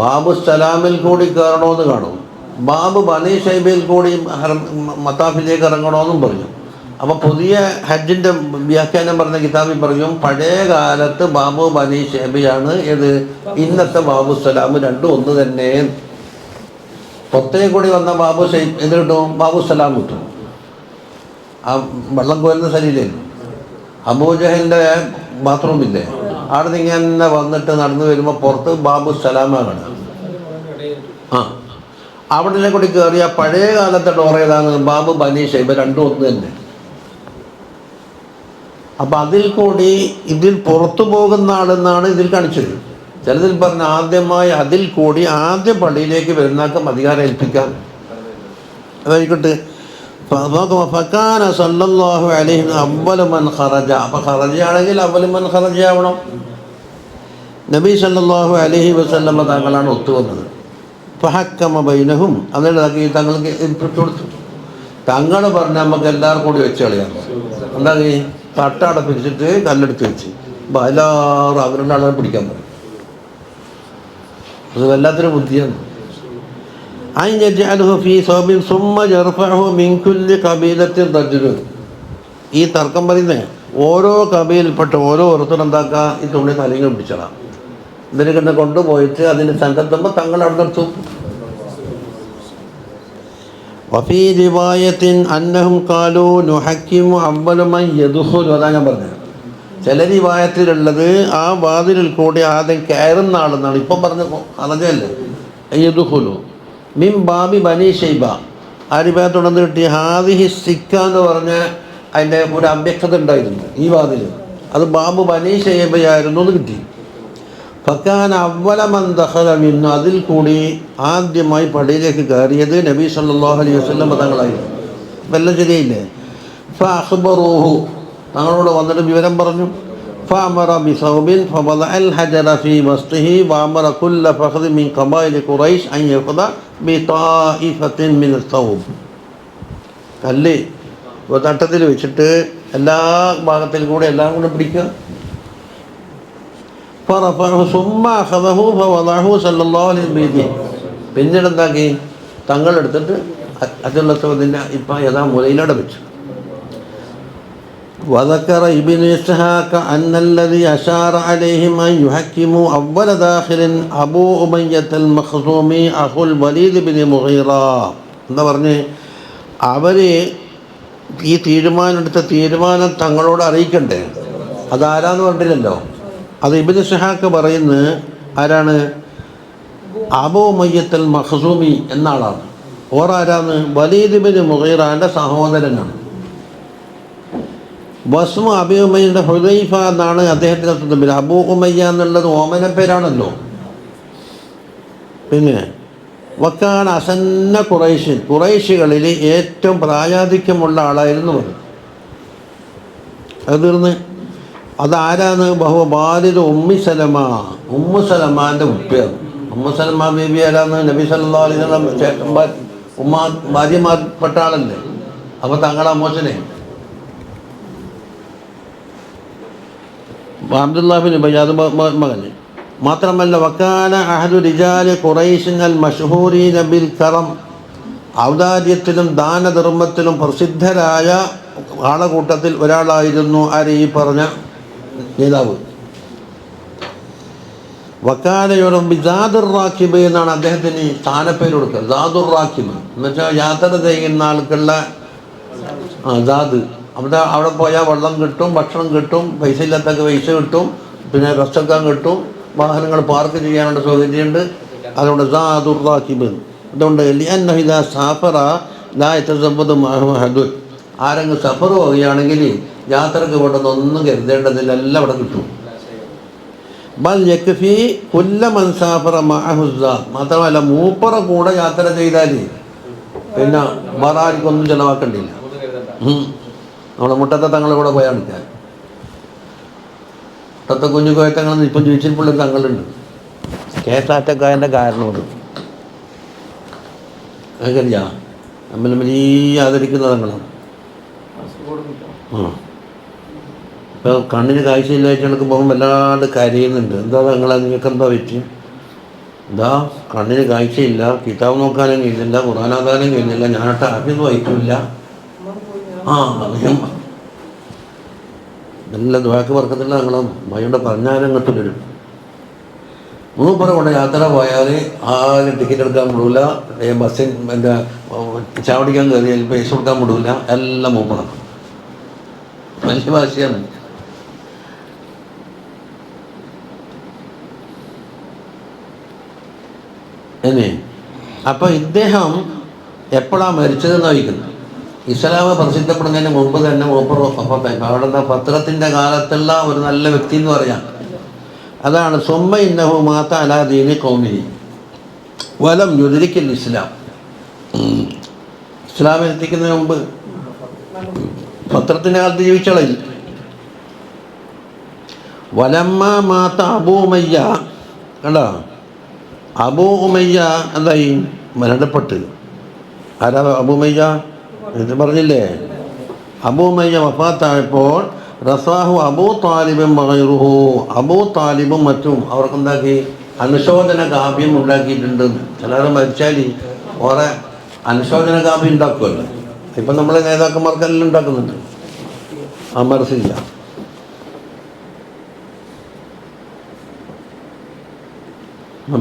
ബാബു സലാമിൽ കൂടി കയറണമെന്ന് കാണും. ബാബു ബനി ഷൈബയിൽ കൂടി മത്താഫിലേക്ക് ഇറങ്ങണമെന്നും പറഞ്ഞു. അപ്പോൾ പുതിയ ഹജ്ജിൻ്റെ വ്യാഖ്യാനം പറഞ്ഞ കിതാബിൽ പറയും പഴയ കാലത്ത് ബാബു ബനി ഷൈബയാണ് ഏത് ഇന്നത്തെ ബാബു സലാം, രണ്ടും ഒന്ന് തന്നെ. പുറത്തേ കൂടി വന്ന ബാബു ഷൈബ് എന്ത് കിട്ടും? ബാബു സലാം കിട്ടും. ആ വെള്ളം കോരുന്ന ശരീരമായിരുന്നു. അബൂജഹലിൻ്റെ ബാത്റൂമില്ലേ, അവിടെ നിന്ന് ഇങ്ങനെ വന്നിട്ട് നടന്നു വരുമ്പോൾ പുറത്ത് ബാബു സലാമാണ്. അവിടെ കൂടി കയറിയ പഴയ കാലത്തെ ഡോർ ഏതാണ്? ബാബു ബനി ഷൈബ, രണ്ടും ഒന്ന് തന്നെ. അപ്പം അതിൽ കൂടി ഇതിൽ പുറത്തു പോകുന്ന ആളെന്നാണ് ഇതിൽ കാണിച്ചത്. ചിലതിൽ പറഞ്ഞ ആദ്യമായി അതിൽ കൂടി ആദ്യ പള്ളിയിലേക്ക് വരുന്നാക്കം അധികാരം ഏൽപ്പിക്കാം. അതായിക്കോട്ടെ. ഫകാന സല്ലല്ലാഹു അലൈഹി അവ്വലു മൻ ഖറജ, അപ്പം ഖറജയാണെങ്കിൽ അവ്വലു മൻ ഖറജ ആവണം. നബി സല്ലല്ലാഹു അലൈഹി വസല്ലമ തങ്ങളാണ് ഒത്തുവന്നത്. ഫഹക്കമ ബൈനഹും, എന്നിട്ട് തങ്ങൾക്ക് ഇൻപുട്ട് കൊടുത്തു. തങ്ങൾ പറഞ്ഞാൽ നമുക്ക് എല്ലാവർക്കും കൂടി വെച്ച് കളയാം. എന്താ ഈ തട്ടവിടെ പിടിച്ചിട്ട് കല്ലെടുത്ത് വെച്ച് എല്ലാവരും അവരുടെ ആളുകളെ പിടിക്കാൻ പറയും. അത് വല്ലാത്തൊരു ബുദ്ധിയാണ്. ഈ തർക്കം പറയുന്നേ ഓരോ കബീലിൽപ്പെട്ട ഓരോരുത്തരും എന്താക്കുക, ഈ തുണി തലങ്ങൾ പിടിച്ചടാം. ഇതിനെ കണ്ട് കൊണ്ടുപോയിട്ട് അതിന് സംഘത്തുമ്പോൾ തങ്ങൾ അവിടെ നിർത്തും. വഫീ റിവായത്തിൻ അന്നഹും ഖാലൂ നുഹക്കിമു അവ്വല മൻ യദ്ഖുലു, അതാ ഞാൻ പറഞ്ഞത്. ചില റിവായത്തിലുള്ളത് ആ വാതിലിൽ കൂടി ആദ്യം കയറുന്ന ആളെന്നാണ്. ഇപ്പം പറഞ്ഞ അതല്ലേ യദ്ഖുലു മിൻ ബാബി ബനി ഷൈബ, ആ റിവായത്ത് ഉടന്ന് കിട്ടി. ഹാദിഹി സിക്ക എന്ന് പറഞ്ഞ അതിൻ്റെ ഒരു അവ്യക്തത ഉണ്ടായിരുന്നു ഈ വാതിൽ. അത് ബാബു ബനി ഷൈബയായിരുന്നു എന്ന് കിട്ടി. ഫക്കാന അവ്വല മൻ ദഖല മിന്നു, അതിൽ കൂടി ആദ്യമായി പള്ളിയിലേക്ക് കയറിയത് നബി സല്ലല്ലാഹു അലൈഹി വസല്ലം തങ്ങളായിരുന്നു. വല്ല ശരിയില്ലേ? ഫഅഖ്ബറൂഹു, തങ്ങളോട് വന്നിട്ട് വിവരം പറഞ്ഞു. ഫഅമറ ബിസൗബിൻ ഫവദഅൽ ഹജറ ഫീ വസ്തിഹി വഅമറ കുല്ല ഫഖദ് മിൻ ഖബായിലി ഖുറൈശ് അൻ യഖദ ബിതായിഫത്തിൻ മിൻ അസ്സൗബ്. കല്ല് ഒരു തട്ടത്തിൽ വെച്ചിട്ട് എല്ലാ ഭാഗത്തിൽ കൂടെ എല്ലാം കൂടെ പിടിക്കുക. പിന്നീട് എന്താക്കി? തങ്ങളെടുത്തിട്ട് അജുല്ലസവദിൻ്റെ ഇപ്പം യഥാ മുലയിലട വെച്ചു. وذكر ابن إسحاق أن الذي أشار عليهم أن يحكموا أول داخل أبو أمية المخزومي أخو الوليد بن مغيرة എന്താ പറഞ്ഞ്? അവർ ഈ തീരുമാനമെടുത്ത തീരുമാനം തങ്ങളോട് അറിയിക്കണ്ടേ? അതാരാന്ന് പറഞ്ഞില്ലല്ലോ. അത് ഇബ്നു ഇസ്ഹാഖ് പറയുന്നത് ആരാണ്? അബൂ ഉമയ്യത്തുൽ മഖ്സൂമി എന്ന ആളാണ്. ഓറാരാന്ന്? വലീദ് ബിൻ മുഗീറയുടെ സഹോദരനാണ്. വസ്മു അബി ഉമയ്യയുടെ ഹുദൈഫ എന്നാണ് അദ്ദേഹത്തിൻ്റെ പേര്. അബൂ ഉമയ്യ എന്നുള്ളത് ഓമന പേരാണല്ലോ. പിന്നെ വക്കാൻ അസന്ന ഖുറൈശികളിൽ ഏറ്റവും പ്രായാധിക്യമുള്ള ആളായിരുന്നു അത്. അത് തീർന്ന് അതാരാന്ന്? ബഹു ബാലിദ് ഉമ്മി സലമ, ഉമ്മു സലമാൻ്റെ ഉപ്പയാണ്. ഉമ്മു സലമ ബേബി ആരാന്ന്? നബി സല്ലല്ലാഹു അലൈഹി വസല്ലം ഭാര്യമാർപ്പെട്ട ആളല്ലേ. അപ്പോൾ തങ്ങളെ അമ്മോച്ചനെ അബ്ദുല്ലാഹ് ബിൻ ഉബയ്യ, അത് മകന്. മാത്രമല്ല വക്കാന അഹദു റിജാലി ഖുറൈശിൻ അൽ മഷ്ഹൂരീന ബിൽ കറം, ഔദാര്യത്തിലും ദാനധർമ്മത്തിലും പ്രസിദ്ധരായ ആളകൂട്ടത്തിൽ ഒരാളായിരുന്നു ആര്? ഈ പറഞ്ഞ നേതാവ്. വക്കാനയോടും ബിസാദുർ റാക്കിബ് എന്നാണ് അദ്ദേഹത്തിന് സ്ഥാനപ്പേര് കൊടുക്കുക. സാദുർ റാക്കിബ് എന്ന് വെച്ചാൽ യാത്ര ചെയ്യുന്ന ആൾക്കുള്ള സാദ്. അവിടെ പോയാൽ വെള്ളം കിട്ടും, ഭക്ഷണം കിട്ടും, പൈസ ഇല്ലാത്തൊക്കെ പൈസ കിട്ടും, പിന്നെ റെസ്റ്റെടുക്കാൻ കിട്ടും, വാഹനങ്ങൾ പാർക്ക് ചെയ്യാനുള്ള സൗകര്യമുണ്ട്. അതുകൊണ്ട് സാദുർ റാക്കിബ്. അതുകൊണ്ട് സാഫറ ആരെങ്കിലും സഫർ പോവുകയാണെങ്കിൽ യാത്രക്ക് കൊണ്ടൊന്നും ഒന്നും കരുതേണ്ടതില്ല, എല്ലാം അവിടെ കിട്ടും. ബൽ യക്ഫി കുല്ല മൻ സാഫറ മഅഹുസ്സ, മാത്രമല്ല മൂപ്പറ കൂടെ യാത്ര ചെയ്താൽ പിന്നെ വേറെ ആർക്കൊന്നും ചിലവാക്കേണ്ടില്ല. നമ്മുടെ മുട്ടത്തെ തങ്ങളുടെ കൂടെ പോയാൽ നിൽക്കാൻ. മുട്ടത്തെ കുഞ്ഞു കോയത്തങ്ങളെന്ന് ഇപ്പം ചോദിച്ചിട്ടുള്ളൊരു തങ്ങളുണ്ട്. കേസാറ്റക്കാരൻ്റെ കാരണമുണ്ട്. അതറിയാ നമ്മൾ വലിയ ആദരിക്കുന്ന തങ്ങളാണ്. ഇപ്പോൾ കണ്ണിന് കാഴ്ചയില്ലായിട്ട് പോകുമ്പോൾ വല്ലാണ്ട് കരയുന്നുണ്ട്. എന്താ തങ്ങളാ, നിങ്ങൾക്ക് എന്താ പറ്റി? എന്താ കണ്ണിന് കാഴ്ചയില്ല, കിതാബ് നോക്കാനും കഴിയുന്നില്ല, ഖുർആനാകാനും കഴിയുന്നില്ല, ഞാനട്ട് ആഫീസ് വായിക്കില്ല. നല്ല ദ്വാക്ക് വർക്കത്തില്ല. തങ്ങളും ഭയയുടെ പറഞ്ഞാലും അങ്ങോട്ട് വരും. മൂപ്പറ കൊണ്ട് യാത്ര പോയാൽ ആരും ടിക്കറ്റ് എടുക്കാൻ വിടൂല, ബസ്സിൽ എന്താ ചാവടിക്കാൻ കയറിയാൽ പൈസ കൊടുക്കാൻ വിടൂല, എല്ലാം മൂപ്പറാണ്. വലിയ ഭാഷയാണ്. എന്നെ അപ്പം ഇദ്ദേഹം എപ്പോഴാണ് മരിച്ചതെന്ന് വഹിക്കുന്നത്? ഇസ്ലാം പ്രസിദ്ധപ്പെടുന്നതിന് മുമ്പ് തന്നെ മൂപ്പർ അവിടെ പത്രത്തിൻ്റെ കാലത്തുള്ള ഒരു നല്ല വ്യക്തി എന്ന് പറയാം. അതാണ് സുമ്മ ഇന്നഹു മാത അലാ ദീനി ഖൗമിഹി വലം യുദ്രിക്കിൽ ഇസ്ലാം. ഇസ്ലാം എത്തിക്കുന്നതിന് മുമ്പ് പത്രത്തിൻ്റെ കാലത്ത് ജീവിച്ചളയില്ല. വലമ്മ മാത അബൂ ഉമയ്യ, കണ്ടോ, അബൂ ഉമയ്യ എന്തായി? മരണപ്പെട്ട്. ആരാ അബൂ ഉമയ്യ? ഇത് പറഞ്ഞില്ലേ? അബൂ ഉമയ്യ വഫാത്തായപ്പോൾ റസാഹു അബൂ താലിബും വഗൈറുഹു, അബൂ താലിബും മറ്റും അവർക്കെന്താക്കി? അനുശോചന കാവ്യം ഉണ്ടാക്കിയിട്ടുണ്ട്. ചിലർ മരിച്ചാൽ ഓറെ അനുശോചന കാവ്യം ഉണ്ടാക്കുമല്ലോ. ഇപ്പം നമ്മളെ നേതാക്കന്മാർക്കെല്ലാം ഉണ്ടാക്കുന്നുണ്ട്. ആ മനസ്സില്ല.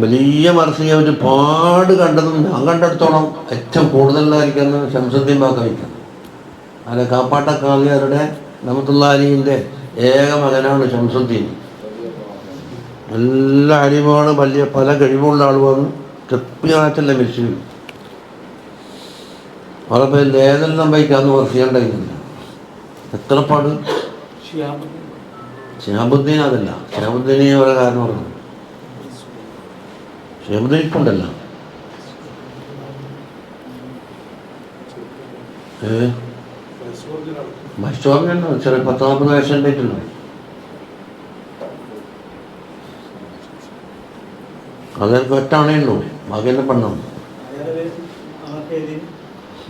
വലിയ മർസിയ ഒരുപാട് കണ്ടതും ഞാൻ കണ്ടെടുത്തോളം ഏറ്റവും കൂടുതലായിരിക്കുന്ന ശംസുദ്ദീൻ ബാഖവിക്ക്. അല്ല, കാപ്പാട്ടക്കാവിയാരുടെ റഹ്മത്തുള്ളാഹി അലൈഹിൻ്റെ ഏക മകനാണ് ശംസുദ്ദീൻ. നല്ല അരിവാണ്, വലിയ പല കഴിവുള്ള ആളുമാണ്. കൃത്യമായിട്ടല്ല മരിച്ചു. അവരുടെ പേര് ലേതെല്ലാം ബൈക്കാന്ന് വർഷിയുണ്ടായിരുന്നില്ല. എത്ര പാട്. ഷിഹാബുദ്ദീൻ അതല്ല, ഷിഹാബുദ്ദീനെ ഓരോ കാരണം പറഞ്ഞു. ഷിഹാബുദ്ദീൻ ഇപ്പുണ്ടല്ലോ. മസ്റ്റോറിനുണ്ടോ? ചെറിയ 10-40 വയസ്സുണ്ടായിട്ടുള്ളൂ. അതൊക്കെ ഒറ്റാണേ ഉള്ളൂ, ബാക്കിയെന്നെ പെണ്ണോ.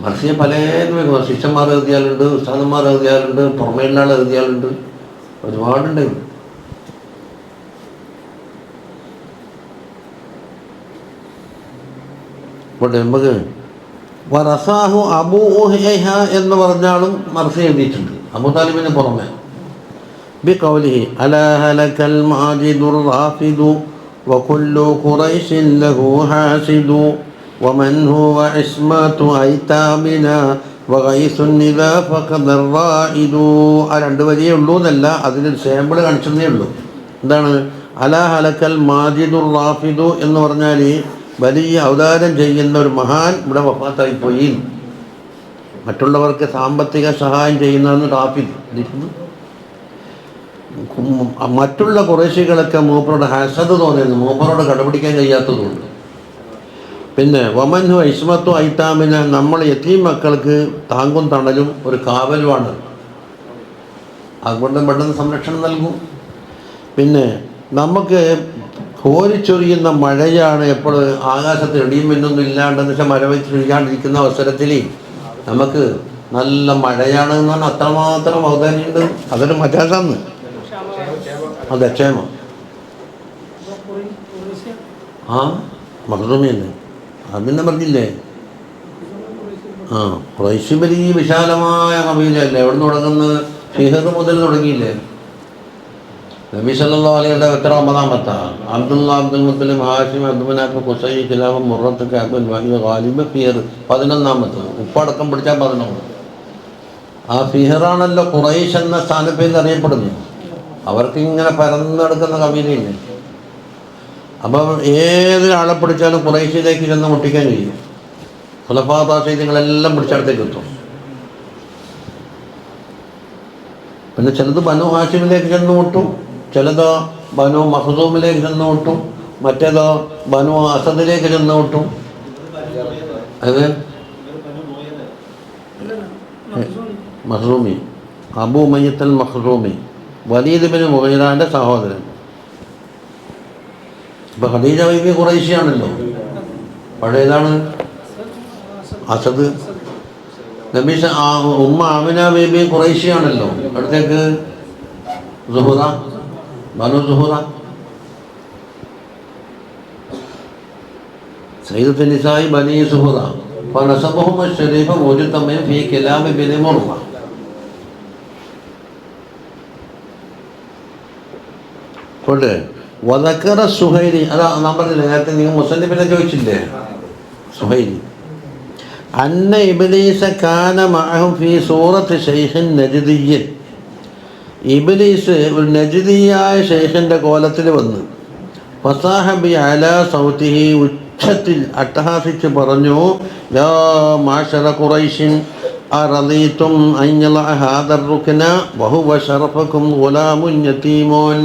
മർസിയെ പലതും ശിഷ്യന്മാർ എഴുതിയാലുണ്ട്, ഉസ്താദന്മാർ എഴുതിയാലുണ്ട്, പുറമേലുള്ള ആൾ എഴുതിയാലുണ്ട്, ഒരുപാടുണ്ടായിരുന്നു. ഇവിടെ നമുക്ക് വറസാഹു അബൂ ഉഹൈഹ എന്ന് പറഞ്ഞാലും മർസി എഴുതിയിട്ടുണ്ട്, അബൂ താലിബിന് പുറമെ. ബി ഖൗലിഹി അലാ ഹലകൽ മാജിദുർ റാഫിദു വകുല്ലു ഖുറൈശിൻ ലഹു ഹാസിദു വമൻ ഹുവ ഇസ്മതു ഐതാമിനാ വഗൈസുൻ ഇദാ ഫഖദർ റായിദു. ആ 2 വരിയേ ഉള്ളൂ എന്നല്ല, അതിനൊരു സാമ്പിൾ കാണിച്ചതേ ഉള്ളൂ. എന്താണ് അലാ ഹലകൽ മാജിദുർ റാഫിദു എന്ന് പറഞ്ഞാൽ വലിയ അവതാരം ചെയ്യുന്ന ഒരു മഹാൻ ഇവിടെ വഫാത്തായിപ്പോയി. മറ്റുള്ളവർക്ക് സാമ്പത്തിക സഹായം ചെയ്യുന്നതെന്ന് റാഫിദ്. മറ്റുള്ള കുറേശികളൊക്കെ മൂപ്പരോട് ഹസദ് തോന്നുന്നു, മൂപ്പരോട് കടപിടിക്കാൻ കഴിയാത്തതുകൊണ്ട്. പിന്നെ വമൻഹു ഇസ്മത്തു ഐത്താമിന, നമ്മൾ യതീം മക്കൾക്ക് താങ്കും തണലും ഒരു കാവലുമാണ്, അതുകൊണ്ട് പെട്ടെന്ന് സംരക്ഷണം നൽകും. പിന്നെ നമുക്ക് കോരിച്ചൊരിയുന്ന മഴയാണ് എപ്പോഴും, ആകാശത്ത് ഇടിയും മിന്നൊന്നും ഇല്ലാണ്ടെന്ന് വെച്ചാൽ മഴ വെച്ചിരിക്കാണ്ടിരിക്കുന്ന അവസരത്തിൽ നമുക്ക് നല്ല മഴയാണ് എന്ന് പറഞ്ഞാൽ അത്രമാത്രം ഔദാര്യമുണ്ട്. അതൊരു മജാസാന്ന്. അതെ, ക്ഷേമം. ആ മഖ്ദൂമിയല്ലേ, അതിനെ പറഞ്ഞില്ലേ. ഖുറൈശ് വലിയ വിശാലമായ കബീലയല്ലേ. എവിടെ നിന്ന് തുടങ്ങുന്നത്? ഫിഹർ മുതൽ തുടങ്ങിയില്ലേ. നബി സല്ലല്ലാഹു അലൈഹി വസല്ലം എത്ര 9-ാമത്തെ? അബ്ദുള്ള, അബ്ദുൽ മുത്തലിബ്, ഹാഷിം, അബ്ദുമനാഫ്, ഖുസൈ, ഖിലാഫ്, മുറത്ത്, കഅബ്, വഹീബ്, ഗാലിബ്, ഫിഹർ 11-ാമത്തെ. ഉപ്പടക്കം പിടിച്ചാൽ 11. ആ ഫിഹറാണല്ലോ ഖുറൈശ് എന്ന സ്ഥാനപ്പേരിൽ അറിയപ്പെടുന്നു. അവർക്ക് ഇങ്ങനെ പരന്നെടുക്കുന്ന കബീലയില്ലേ. അപ്പം ഏതൊരാളെ പിടിച്ചാലും ഖുറൈശിലേക്ക് ചെന്ന് മുട്ടിക്കാൻ കഴിയും. ഖുലഫാ റാഷിദീങ്ങളെല്ലാം പിടിച്ചടത്തേക്ക് എത്തും. പിന്നെ ചിലത് ബനു ഹാഷിമിലേക്ക് ചെന്ന് മുട്ടും, ചിലതോ ബനു മഖ്സൂമിലേക്ക് ചെന്ന് മുട്ടും, മറ്റേതോ ബനു അസദിലേക്ക് ചെന്ന് മുട്ടും. അത് മഖ്സൂമി, അബൂ ഉമയ്യത്തുൽ മഖ്സൂമി, വലീദ് ബിൻ മുഗീറയുടെ സഹോദരൻ. ഇപ്പം ഖദീജ ബീവി ഖുറൈശിയാണല്ലോ, പഴയതാണ് അസദ്. നബി ഉമ്മ ആമിന ബീബി ഖുറൈശിയാണല്ലോ, അടുത്തേക്ക് സുഹറ, ബനു സുഹറ. സയ്യിദത്തുൻ നിസാഇ ബനി സുഹറ ഫനസബഹും അശ്ശരീഫ മൗജൂദൻ ഫീ കലാം ബിൻ മുർറ. കൊണ്ട് വദക്കറ സുഹൈലി, അതാ നാം പറഞ്ഞില്ലേ നേരത്തെ, നിങ്ങൾ മുസന്നിഫിനെ ചോദിച്ചില്ലേ സുഹൈലി. അന്ന ഇബ്ലീസ കാന മഅഹും ഫീ സൂറത്ത് ശൈഖിൻ നജ്ദിയ്യിൻ. ഇബ്ലീസ് ഒരു നജ്ദിയായ ശൈഖിൻ്റെ കോലത്തിൽ വന്ന് ഫസാഹബി അലാ സൗതിഹി, ഉച്ചത്തിൽ അട്ടഹാസിച്ച് പറഞ്ഞു, യാ മാശറ ഖുറൈശിൻ അറളീതും അൻ യളഅ ഹാദർ റുക്ന വഹുവ ശറഫകും ഗുലാമുൻ യതീമുൻ.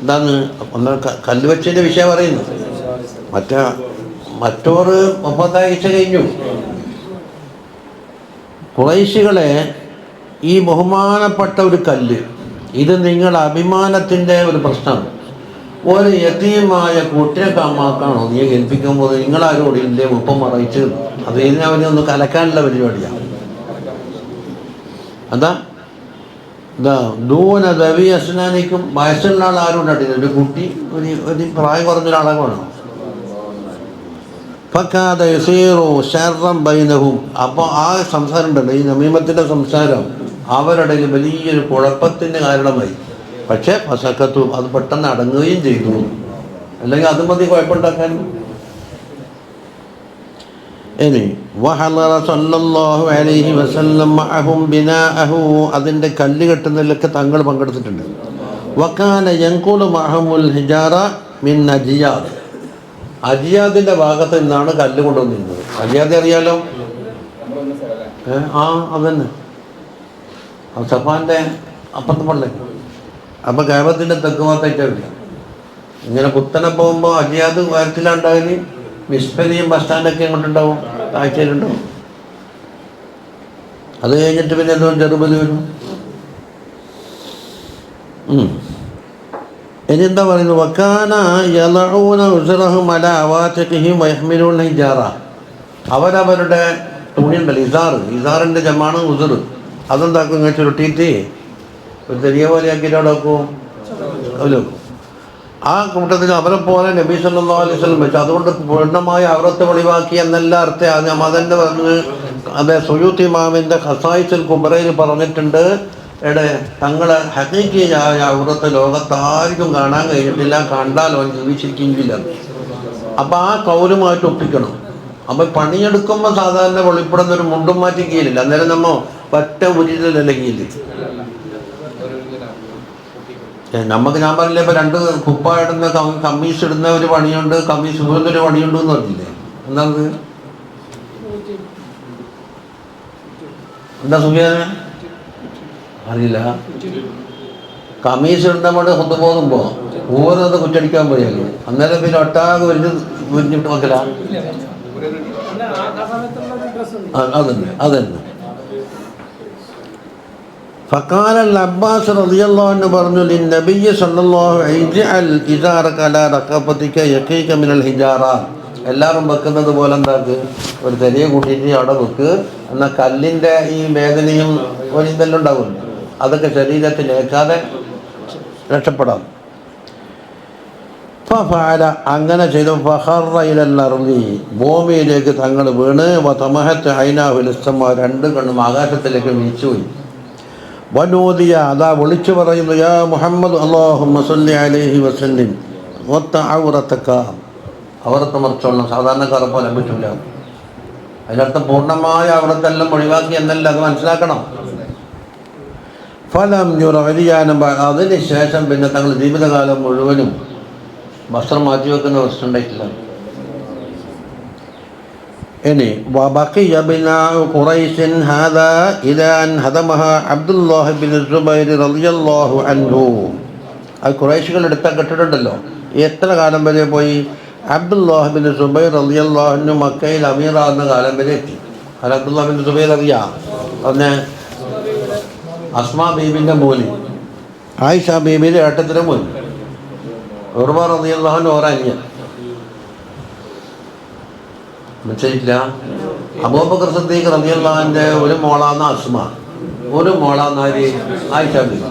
എന്താണ് കല്ല് വെച്ചതിൻ്റെ വിഷയം പറയുന്നത്. മറ്റോർ വഫാത്താഴ്ച കഴിഞ്ഞു. ഖുറൈശികളെ ഈ ബഹുമാനപ്പെട്ട ഒരു കല്ല്, ഇത് നിങ്ങളുടെ അഭിമാനത്തിൻ്റെ ഒരു പ്രശ്നം. ഒരു യതീമായ കുട്ടിയെ കാമാക്കാണോ നീ ഏൽപ്പിക്കാൻ പോകുന്നത്? നിങ്ങളാരും ഓടിയില്ലേ മുപ്പം മറയിച്ച്? അത് ഇതിനെ അവനൊന്ന് കലക്കാനുള്ള പരിപാടിയാണ്. അതാ ദൂന ദവി അസ്നാനിക്കും, വയസ്സുള്ള ആൾ ആരും ഉണ്ടായിട്ടില്ല. ഒരു കുട്ടി, ഒരു പ്രായം കുറഞ്ഞൊരാളെ വേണം. ഫക്കാദ യസീറു ശർറൻ ബൈനഹും. അപ്പോൾ ആ സംസാരം ഉണ്ടല്ലോ, ഈ നമീമത്തിൻ്റെ സംസാരം അവരുടെ വലിയൊരു കുഴപ്പത്തിന് കാരണമായി. പക്ഷേ ഫസക്കത്തു, അത് പെട്ടെന്ന് അടങ്ങുകയും ചെയ്തു. അല്ലെങ്കിൽ അത് മതി കുഴപ്പമുണ്ടാക്കാൻ. ഇനി വഹളറ സല്ലല്ലാഹു അലൈഹി വസല്ലം മഅഹും ബിനാഅഹു, അതിൻ്റെ കല്ല് കെട്ടുന്നതിലൊക്കെ തങ്ങൾ പങ്കെടുത്തിട്ടുണ്ട്. വകാന യൻഖുലു മഅഹുൽ ഹിജാറ മിൻ അജിയാദ്, അജിയാദിൻ്റെ ഭാഗത്ത് നിന്നാണ് കല്ല് കൊണ്ടുവന്നിരുന്നത്. അജിയാദ് അറിയാലോ, അതന്നെ സഫാൻ്റെ അപ്പുറത്ത് പള്ളി. അപ്പോൾ കഅബത്തിൻ്റെ തെക്ക് ഭാഗത്തേക്കാവില്ല. ഇങ്ങനെ കുത്തനെ പോകുമ്പോൾ അജിയാദ് വയറ്റിലുണ്ടാകല് മിസ്ഫലിയും ബസ് സ്റ്റാൻഡൊക്കെ ഇങ്ങോട്ടുണ്ടാവും, കാഴ്ചയിലുണ്ടാവും. അത് കഴിഞ്ഞിട്ട് പിന്നെ എന്തോ ചെറുപതി വരും. ഇനി എന്താ പറയുന്നത്? വക്കാന യളഊന ഉസ്റഹും അലാ അവാതിഖിഹിം വയഹ്മിലൂന ഹിജാറ. അവരവരുടെ തുണിയുണ്ടല്ലോ, ഇസാറിൻ്റെ ജമാണ് ഉസുർ. അതെന്താക്കും ഇങ്ങനെ ചുരുട്ടിയിട്ട് ഒരു ചെറിയ പോലെ ആക്കിയിട്ട് അവിടെ വെക്കും, അതിൽ വെക്കും. ആ കൂട്ടത്തിൽ അവരെ പോലെ നബി സല്ലല്ലാഹു അലൈഹി വസല്ലം വെച്ചു. അതുകൊണ്ട് പൂർണ്ണമായി അവറത്ത് ഒളിവാക്കി എന്നല്ല അർത്ഥം. അതെന്നെ പറഞ്ഞ് അതെ സുയൂത്തി ഇമാമിൻ്റെ ഖസായിസുൽ കുബ്രയിൽ പറഞ്ഞിട്ടുണ്ട്. തങ്ങളെ ഹഖീഖിയായ ഔറത്ത് ലോകത്താർക്കും കാണാൻ കഴിഞ്ഞിട്ടില്ല, കണ്ടാലോ ജീവിച്ചിരിക്കില്ല. അപ്പം ആ കൗലുമായിട്ട് ഒപ്പിക്കണം. അപ്പം പണിയെടുക്കുമ്പോൾ സാധാരണ വെളിപ്പെടുന്ന ഒരു മുണ്ടും മാറ്റി കീഴില്ല. അന്നേരം നമ്മ പറ്റ ഉരിലല്ല കീഴിൽ നമുക്ക്. ഞാൻ പറഞ്ഞില്ലേ, ഇപ്പം 2 കുപ്പ ഇടുന്ന കമ്മീസ് ഇടുന്ന ഒരു പണിയുണ്ട്, കമ്മീസ് ഇടുന്നൊരു പണിയുണ്ട് എന്ന് പറഞ്ഞില്ലേ. എന്താണത്? എന്താ സുഖിയാനെ അറിയില്ല. കമ്മീസ് ഇടുന്ന പണി കൊത്തു പോകുമ്പോൾ ഓരോന്ന് കുറ്റടിക്കാൻ പോയാലും അന്നേരം പിന്നെ ഒട്ടാകെ വിരിഞ്ഞിട്ട് നോക്കല. അതന്നെ. ഫഖാല അബ്ബാസ് റളിയല്ലാഹു അൻഹു പറഞ്ഞു, ലിന്നബിയ്യി സല്ലല്ലാഹു അലൈഹി അൽ ഇസാറക അലാ റഖബതിക യഖീക മിനൽ ഹിജാറ. എല്ലാവരും വെക്കുന്നത് പോലെ എന്താക്ക് ഒരു തെരിയ കൂട്ടിയിട്ട് അവിടെ വെക്ക്. എന്നാൽ കല്ലിൻ്റെ ഈ വേദനയും ഒരു ഇതെല്ലാം ഉണ്ടാവുമല്ലോ, അതൊക്കെ ശരീരത്തിൽ ഏൽക്കാതെ രക്ഷപ്പെടാം. ഫഅല അങ്ങനെ ചെയ്തു. ഫഖറ ഇലൽ അർളി, ഭൂമിയിലേക്ക് തങ്ങൾ വീണ്. വതമഹത്ത് ഐനാഹുൽ ഇസ്തമാ, 2 കണ്ണും ആകാശത്തിലേക്ക് വീഴ്ചുപോയി. വനൂദിയ, അതാ വിളിച്ചു പറയുന്നു, യാ മുഹമ്മദ് അല്ലാഹുമ്മ സ്വല്ലി അലൈഹി വസല്ലിം ഔറതക. ഔറത്ത് മറച്ചോളണം, സാധാരണക്കാരെ പോലെ പറ്റില്ല. അതിനർത്ഥം പൂർണ്ണമായ ഔറത്തെല്ലാം ഒഴിവാക്കി എന്നല്ല, അത് മനസ്സിലാക്കണം. ഫലം യുറഅരിയാനം, അതിന് ശേഷം പിന്നെ തങ്ങൾ ജീവിതകാലം മുഴുവനും വസ്ത്രം മാറ്റി വെക്കുന്ന പ്രശ്നം ഉണ്ടായിട്ടില്ല. ഇനി വബഖിയ ബിനാഉ ഖുറൈശിൻ ഹാദാ ഇലാ അൻ ഹദമഹ അബ്ദുല്ലാഹി ബിൻ സുബൈർ റളിയല്ലാഹു അൻഹു. ആ ഖുറൈശികൾ എടുത്ത കെട്ടിടമുണ്ടല്ലോ, എത്ര കാലം വരെ പോയി? അബ്ദുല്ലാഹി ബിൻ സുബൈർ റളിയല്ലാഹു അൻഹു മക്കയിൽ അമീറാകുന്ന കാലം വരെ എത്തി. അത് അബ്ദുല്ലാഹി ബിൻ സുബൈർ അറിയാം, പിന്നെ അസ്മാ ബീബിൻ്റെ മോന്, ആയിഷ ബീബിയുടെ ഏട്ടത്തിൻ്റെ മോൻ, ഉർവ റളിയല്ലാഹു അൻഹു ഓരനിയൻ. മനസ്സിലില്ല. അബൂബക്കർ സിദ്ദീഖ് റളിയല്ലാഹു അൻഹുവിൻ്റെ ഒരു മോളാന്ന അസ്മ, ഒരു മോളാന്ന ആയിഷ ബീബി.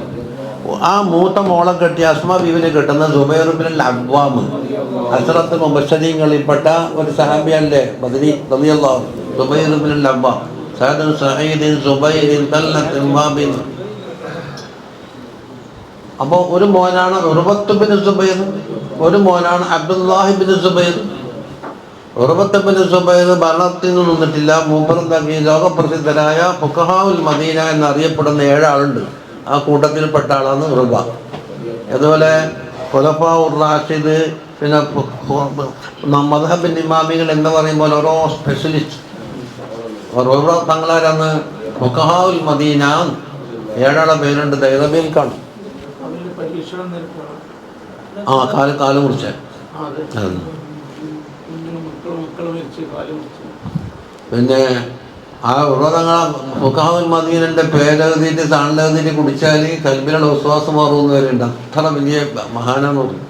ആ മൂത്ത മോളെ കെട്ടിയ അസ്മാ ബീബിനെ കെട്ടുന്ന സുബൈർ ഇബ്നുൽ അവ്വാം, അസ്റത്തുൽ മുബശ്ശരീങ്ങളിൽപ്പെട്ട ഒരു സഹാബിയല്ലേ, ബദരി റളിയല്ലാഹു അൻഹു. സുബൈർ ഇബ്നുൽ അവ്വാം, സഅദ് സഈദ് സുബൈർ തല്ലത്ത് ബാബിൻ. അപ്പോൾ ഒരു മോനാണ് ഉർവത്ത് ബിൻ സുബൈർ, ഒരു മോനാണ് Abdullahi bin Zubair. Urwah bin Zubair ഭരണത്തിൽ നിന്ന് നിന്നിട്ടില്ല. മൂപ്പർ എന്താക്കി, ലോകപ്രസിദ്ധരായ ഫുഖഹാഉൽ മദീന എന്നറിയപ്പെടുന്ന 7 ആളുണ്ട്. ആ കൂട്ടത്തിൽപ്പെട്ട ആളാണ് ഉർവ. അതുപോലെ ഖുലഫാഉർ റാഷിദ്, പിന്നെ മദ്ഹബിൻ്റെ ഇമാമികൾ എന്ന് പറയുമ്പോൾ ഓരോ സ്പെഷ്യലിസ്റ്റ്. ഉർവ തങ്ങളാരാണ്? ഫുഖഹാഉൽ മദീന. 7 ആളെ പേരുണ്ട്, ദൈറബിൽ കാണും. കാല് മുറിച്ച പിന്നെ ആ ഉറവതങ്ങളെ ഫുഖഹാഉൽ മദീനൻ്റെ പേരെഴുതിയിട്ട് സാണെഴുതിയിട്ട് കുടിച്ചാൽ കൽബിലുള്ള വിശ്വാസം മാറുമെന്ന് വരുന്നുണ്ട്. അത്ര വലിയ മഹാനാന്ന് പറയും.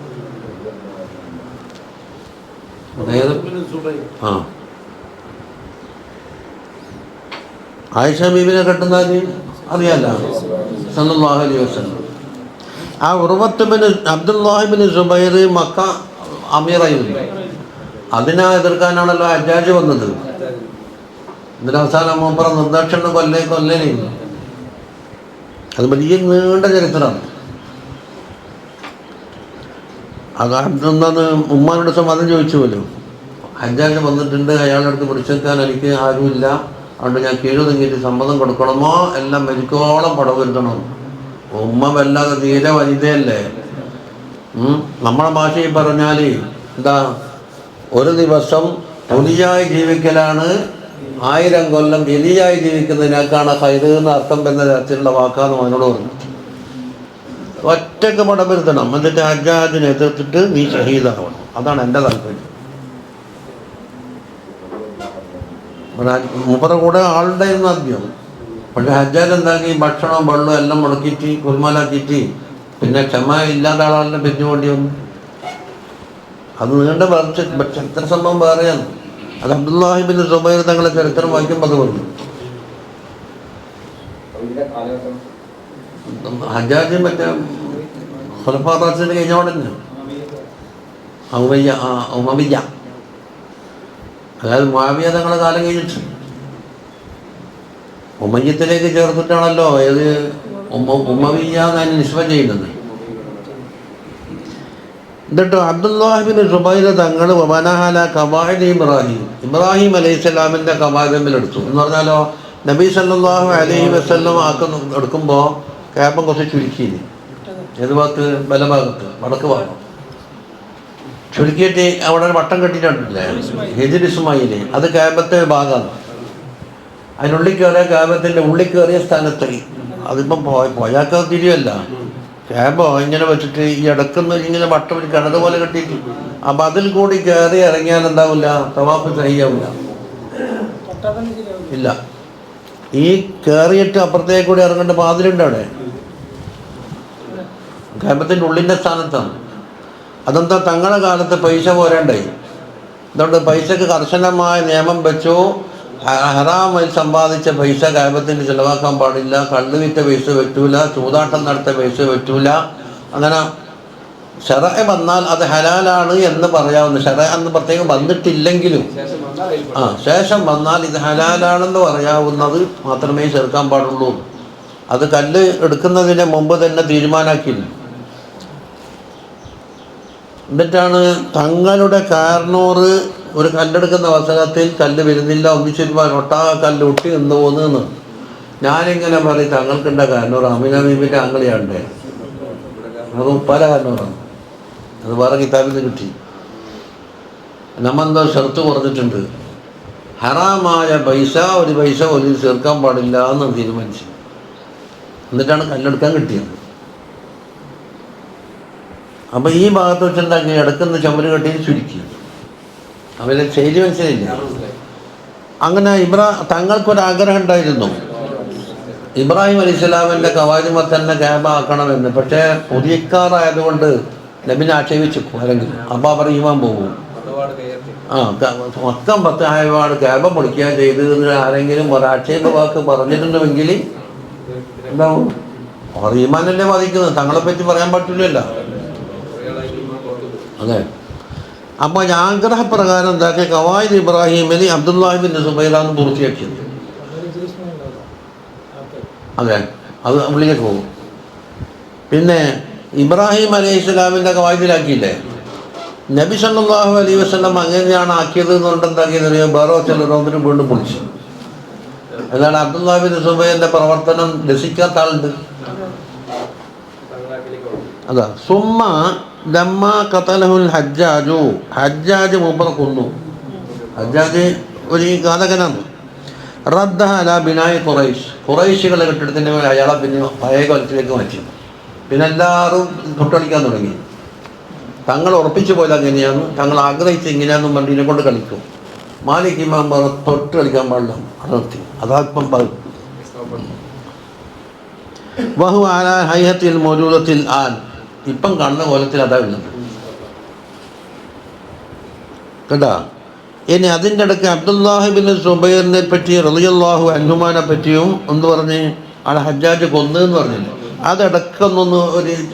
ആയിഷ ബീബിനെ കെട്ടുന്നാൽ അറിയാലോ, സല്ലല്ലാഹു അലൈഹി വസല്ലം. ആ Urwah bin Abdullah bin Zubair Mecca അമീറായിരുന്നു. അതിനെ എതിർക്കാനാണല്ലോ ഹജ്ജാജ് വന്നത്. ഇതിനവസാനം മൂപ്പറ നിർദാക്ഷിണ്യം കൊല്ലേനു. അത് വലിയ നീണ്ട ചരിത്രമാണ്. അതെന്താന്ന് ഉമ്മാനോട് സമ്മതം ചോദിച്ചു പോലും. ഹജ്ജാജ് വന്നിട്ടുണ്ട്, അയാളുടെ അടുത്ത് പിടിച്ചെടുക്കാൻ എനിക്ക് ആരുമില്ല, അതുകൊണ്ട് ഞാൻ കീഴുതെങ്കിയിട്ട് സമ്മതം കൊടുക്കണമോ, എല്ലാം മരിക്കോളം പടവരുത്തണം. ഉമ്മ വല്ലാതെ തീരെ വനിതയല്ലേ. നമ്മളെ ഭാഷയിൽ പറഞ്ഞാൽ എന്താ, ഒരു ദിവസം പുലിയായി ജീവിക്കലാണ് 1000 കൊല്ലം എലിയായി ജീവിക്കുന്നതിനേക്കാണ് ഹൈറ് എന്ന് അർത്ഥം എന്ന തരത്തിലുള്ള വാക്കാന്ന് അവനോട് പറഞ്ഞു. ഒറ്റക്ക് പടപെരുത്തണം, എന്നിട്ട് ഹജ്ജാജിനെ എതിർത്തിട്ട് നീ ഷഹീദാവണം. അതാണ് എൻ്റെ താല്പര്യം. മൂപ്പരുടെ കൂടെ ആളുണ്ടായിരുന്നു ആദ്യം. പക്ഷെ ഹജ്ജാജ് എന്താക്കി, ഭക്ഷണവും വെള്ളവും എല്ലാം മുടക്കിയിട്ട് കുൽമാലാക്കിയിട്ട് പിന്നെ ക്ഷമ ഇല്ലാത്ത ആളാണെന്നെ പിരിഞ്ഞുകൊണ്ടി വന്നു. അത് നീണ്ട ചരിത്ര സംഭവം വേറെയാണ്. അത് അബ്ദുല്ലാഹി ബിൻ സുബൈർ തങ്ങളെ ചരിത്രം വായിക്കുമ്പോൾ അത് പറഞ്ഞു. ഹജ്ജാജ് മറ്റേ ഖുലഫാ റാഷിദീൻ കഴിഞ്ഞ ഉടനെ ഉമയ്യ, അതായത് മുആവിയ തങ്ങളെ കാലം കഴിഞ്ഞിട്ട് ഉമയ്യത്തിലേക്ക് ചേർത്തിട്ടാണല്ലോ ഏത് ഉമവിയ്യ എന്നതിന് നിസ്ബ ചെയ്യുന്നത്. എന്നിട്ട് അബ്ദുല്ലാഹി ബിൻ സുബൈർ തങ്ങൾ വബനഹല ഖവാഇദ് ഇബ്രാഹിം അലൈഹിസ്സലാമിൻ്റെ ഖവാഇദുമെടുത്തു. എന്ന് പറഞ്ഞാലോ നബി സല്ലല്ലാഹു അലൈഹി വസല്ലം എടുക്കുമ്പോൾ ക്യാബം കുറച്ച് ചുരുക്കിയില്ലേ, ഏത് ഭാഗത്ത്, ബലഭാഗത്ത്, വടക്ക് ഭാഗം ചുരുക്കിയിട്ട് അവിടെ ഒരു വട്ടം കെട്ടിയിട്ടുണ്ടല്ലേ ഹിജ്ർ ഇസ്മായില്, അത് ക്യാബത്തെ ഭാഗമാണ്. അതിനുള്ളിൽ കയറിയ ക്യാബത്തിൻ്റെ ഉള്ളിൽ കയറിയ സ്ഥാനത്ത് അതിപ്പം പോയാക്ക തിരിയല്ല, ക്യാബോ ഇങ്ങനെ വെച്ചിട്ട് ഈ ഇടക്കുന്ന ഇങ്ങനെ വട്ടം ഒരു കിണറ് പോലെ കെട്ടിയിട്ട് അപ്പം അതിൽ കൂടി കയറി ഇറങ്ങിയാൽ എന്താവില്ല, തവാഫ് സഹിയാവില്ല. ഇല്ല, ഈ കയറിയിട്ട് അപ്പുറത്തേക്ക് കൂടി ഇറങ്ങേണ്ട പാതിലുണ്ട് അവിടെ, ക്യാബത്തിൻ്റെ ഉള്ളിൻ്റെ സ്ഥാനത്താണ്. അതെന്താ, തങ്ങളുടെ കാലത്ത് പൈസ പോരണ്ടായി. അതുകൊണ്ട് പൈസക്ക് കർശനമായ നിയമം വെച്ചു. ഹറാമായി സമ്പാദിച്ച പൈസ ക്യാബത്തിന് ചിലവാക്കാൻ പാടില്ല, കള്ള് വിറ്റ പൈസ പറ്റൂല, ചൂതാട്ടം നടത്തിയ പൈസ പറ്റൂല. അങ്ങനെ ശറഅ വന്നാൽ അത് ഹലാലാണ് എന്ന് പറയാവുന്ന, ശറഅ എന്ന് പ്രത്യേകം വന്നിട്ടില്ലെങ്കിലും ശേഷം വന്നാൽ ഇത് ഹലാലാണെന്ന് പറയാവുന്നത് മാത്രമേ ചേർക്കാൻ പാടുള്ളൂ. അത് കല്ല് എടുക്കുന്നതിന് മുമ്പ് തന്നെ തീരുമാനാക്കിയില്ല. എന്നിട്ടാണ് തങ്ങളുടെ കാർണൂറ് ഒരു കല്ലെടുക്കുന്ന അവസരത്തിൽ കല്ല് വരുന്നില്ല, ഒന്നിച്ചിരുവാൻ ഒട്ടാകെ കല്ല് ഒട്ടി നിന്ന് പോകുന്നതെന്ന് ഞാനിങ്ങനെ പറയും, തങ്ങൾക്കുണ്ട കാർണൂർ അമിന ബീബിൻ്റെ ആംഗളിയാണ്ടേ, അത് പല കാർണൂറാണ്, അത് വേറെ കിതാബിൽ നിന്ന് കിട്ടി. നമ്മെന്തോ ഷർത്ത് പറഞ്ഞിട്ടുണ്ട്, ഹറാമായ പൈസ ഒരു പൈസ ഒരു ചേർക്കാൻ പാടില്ല എന്ന് തീരുമാനിച്ചു. എന്നിട്ടാണ് കല്ലെടുക്കാൻ കിട്ടിയത്. അപ്പം ഈ ഭാഗത്ത് വെച്ചുണ്ടാക്കി ഇടക്കുന്ന ചുമര് കെട്ടി ചുരുക്കി, അവരെ ശൈലി മനസ്സിലില്ല. അങ്ങനെ തങ്ങൾക്കൊരാഗ്രഹം ഉണ്ടായിരുന്നു ഇബ്രാഹിം അലൈഹിസ്സലാമിൻ്റെ ഖവാഇദുമ തന്നെ ക്യാബ ആക്കണമെന്ന്. പക്ഷേ പുതിയക്കാറായതുകൊണ്ട് നബിനെ ആക്ഷേപിച്ചു ആരെങ്കിലും, അപ്പം അവർ ഈമാൻ പോകും. മൊത്തം 10 ആയപാട് ക്യാബ പൊളിക്കുക ചെയ്ത് ആരെങ്കിലും ഒരാക്ഷേപ വാക്ക് പറഞ്ഞിട്ടുണ്ടെങ്കിൽ എന്താവും, അവർ ഈമാനല്ലേ ബാധിക്കുന്നത്, തങ്ങളെപ്പറ്റി പറയാൻ പറ്റില്ലല്ലോ. അതെ, അപ്പോൾ ആഗ്രഹപ്രകാരം എന്താക്കി ഖവാഇദ് ഇബ്രാഹിമിന് അബ്ദുല്ലാഹി ബിൻ സുബൈറാണ് പൂർത്തിയാക്കിയത്. അതെ, അത് ഉള്ളിലേക്ക് പോകും. പിന്നെ ഇബ്രാഹിം അലൈഹിസ്സലാമിൻ്റെ ഖവാഇദിലാക്കിയില്ലേ, നബി സല്ലല്ലാഹു അലൈഹി വസല്ലം അങ്ങനെയാണ് ആക്കിയത് എന്നുകൊണ്ട് എന്താക്കിയത്, വേറെ ചിലരൊന്നിനും വീണ്ടും പൊളിച്ചു. എന്താണ് അബ്ദുല്ലാഹി ബിൻ സുബൈറിൻ്റെ പ്രവർത്തനം രസിക്കാത്ത ആളുണ്ട്. അതാ സുമ്മ ലമ്മ ഖതലഹുൽ ഹജ്ജാജു, ഹജ്ജാജ് മൂപ്പറെ കൊന്നു. ഹജ്ജാജ് ഒരു ഘാതകനാണ്. റദ്ദഹ അലാ ബിനായി ഖുറൈശികളെ കെട്ടിടത്തിൻ്റെ മേലെ അയാളെ പിന്നെ പഴയ കൊലത്തിലേക്ക് മാറ്റി. പിന്നെ എല്ലാവരും തൊട്ടളിക്കാൻ തുടങ്ങി. തങ്ങൾ ഉറപ്പിച്ചു പോയത് അങ്ങനെയാണ്, തങ്ങൾ ആഗ്രഹിച്ച് ഇങ്ങനെയാണെന്നും പറഞ്ഞ് ഇതിനെ കൊണ്ട് കളിക്കും. മാലിക് ഇമാം തൊട്ട് കളിക്കാൻ പാടില്ല, നിർത്തി. അതാപ്പം പറയും വഹു അലാ ഹൈഹത്തിൽ മൗജൂദത്തിൽ ആൻ, ഇപ്പം കാണുന്ന കോലത്തിൽ അതാ ഉള്ളത് കേട്ടാ. ഇനി അതിൻ്റെ ഇടയ്ക്ക് അബ്ദുല്ലാഹി ബിൻ സുബൈറിനെ പറ്റി റളിയല്ലാഹു അൻഹുമാനെ പറ്റിയും ഒന്ന് പറഞ്ഞ് ആളെ ഹജ്ജാജ് കൊന്നെന്ന് പറഞ്ഞില്ല. അതിടക്കൊന്നൊന്ന്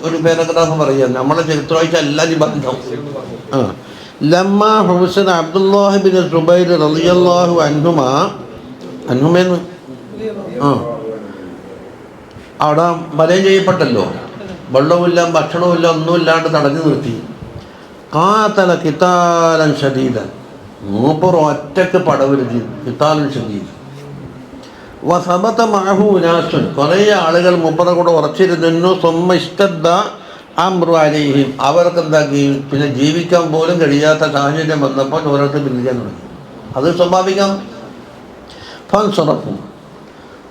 ഒരു പാരഗ്രാഫ് പറയാം, നമ്മളെ ചരിത്രമായിട്ട് എല്ലാവരും ബന്ധം. ലമ്മ ഹുസൈൻ അബ്ദുല്ലാഹി ബിൻ സുബൈർ റളിയല്ലാഹു അൻഹുമെന്ന് അവിടെ വലയം ചെയ്യപ്പെട്ടല്ലോ, വെള്ളവുമില്ല ഭക്ഷണവുമില്ല ഒന്നുമില്ലാണ്ട് തടഞ്ഞു നിർത്തി. കാതല കിതാലൻ ഷദീദൻ, മൂപ്പർ ഒറ്റക്ക് പടവരുതി, കിതാലൻ ഷദീദ്. വസബത മഅഹു നാസുൻ, കുറേ ആളുകൾ മൂപ്പറെ കൂടെ ഉറച്ചിരുന്നു. സുമ്മ ഇസ്തദ്ദ അംറു അലൈഹിം, അവർക്ക് എന്താക്കി പിന്നെ ജീവിക്കാൻ പോലും കഴിയാത്ത സാഹചര്യം വന്നപ്പോൾ ഓരോരുത്തർ പിന്തിരിക്കാൻ തുടങ്ങി. അത് സ്വാഭാവികം. ഫൻസറഫു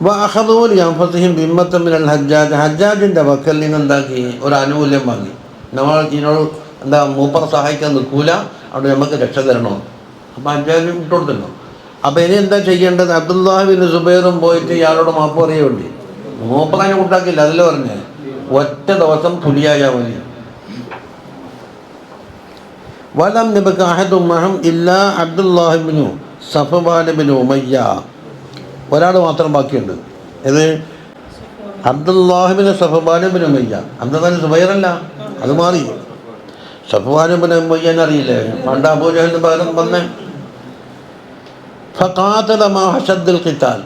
വഅഖദൂ ലിഅൻഫുസിഹിം ദിമ്മത്തൻ മിനൽ ഹജ്ജാജ്. ഹജ്ജാജിൻ്റെ വക്കൽ നിന്ന് എന്താക്കി ഒരു ആനുകൂല്യം വാങ്ങി. നമ്മൾ ഇതിനോട് എന്താ മൂപ്പർ സഹായിക്കാൻ നിൽക്കൂല, അവിടെ നമുക്ക് രക്ഷ തരണോ. അപ്പോൾ ഹജ്ജാജ് വിട്ടു കൊടുത്തല്ലോ. അപ്പോൾ ഇനി എന്താ ചെയ്യേണ്ടത്? അബ്ദുല്ലാഹി ബിൻ സുബൈറും പോയിട്ട് ഇയാളോട് മാപ്പ് പറയുകയുണ്ട്. മൂപ്പറനെ കൂട്ടാക്കില്ല, അതിൽ പറഞ്ഞേ ഒറ്റ ദിവസം പുലിയായാൽ മതി. വലം നബക അഹദും മഅഹും ഇല്ലാ Abdullah bin Safwan bin Umayya. ഒരാൾ മാത്രം ബാക്കിയുണ്ട്. ഇത് Abdullah bin Safwan bin Umayya. Abdullah സുബൈറല്ല, അത് മാറി. സഫ്വാൻ ബിൻ ഉമയ്യനെ അറിയില്ലേ? പണ്ട് അബൂ ജഹലിന് പകരം വന്നേ. ഫഖാതല മാ ഹശദ്ദുൽ ഖിതാൽ.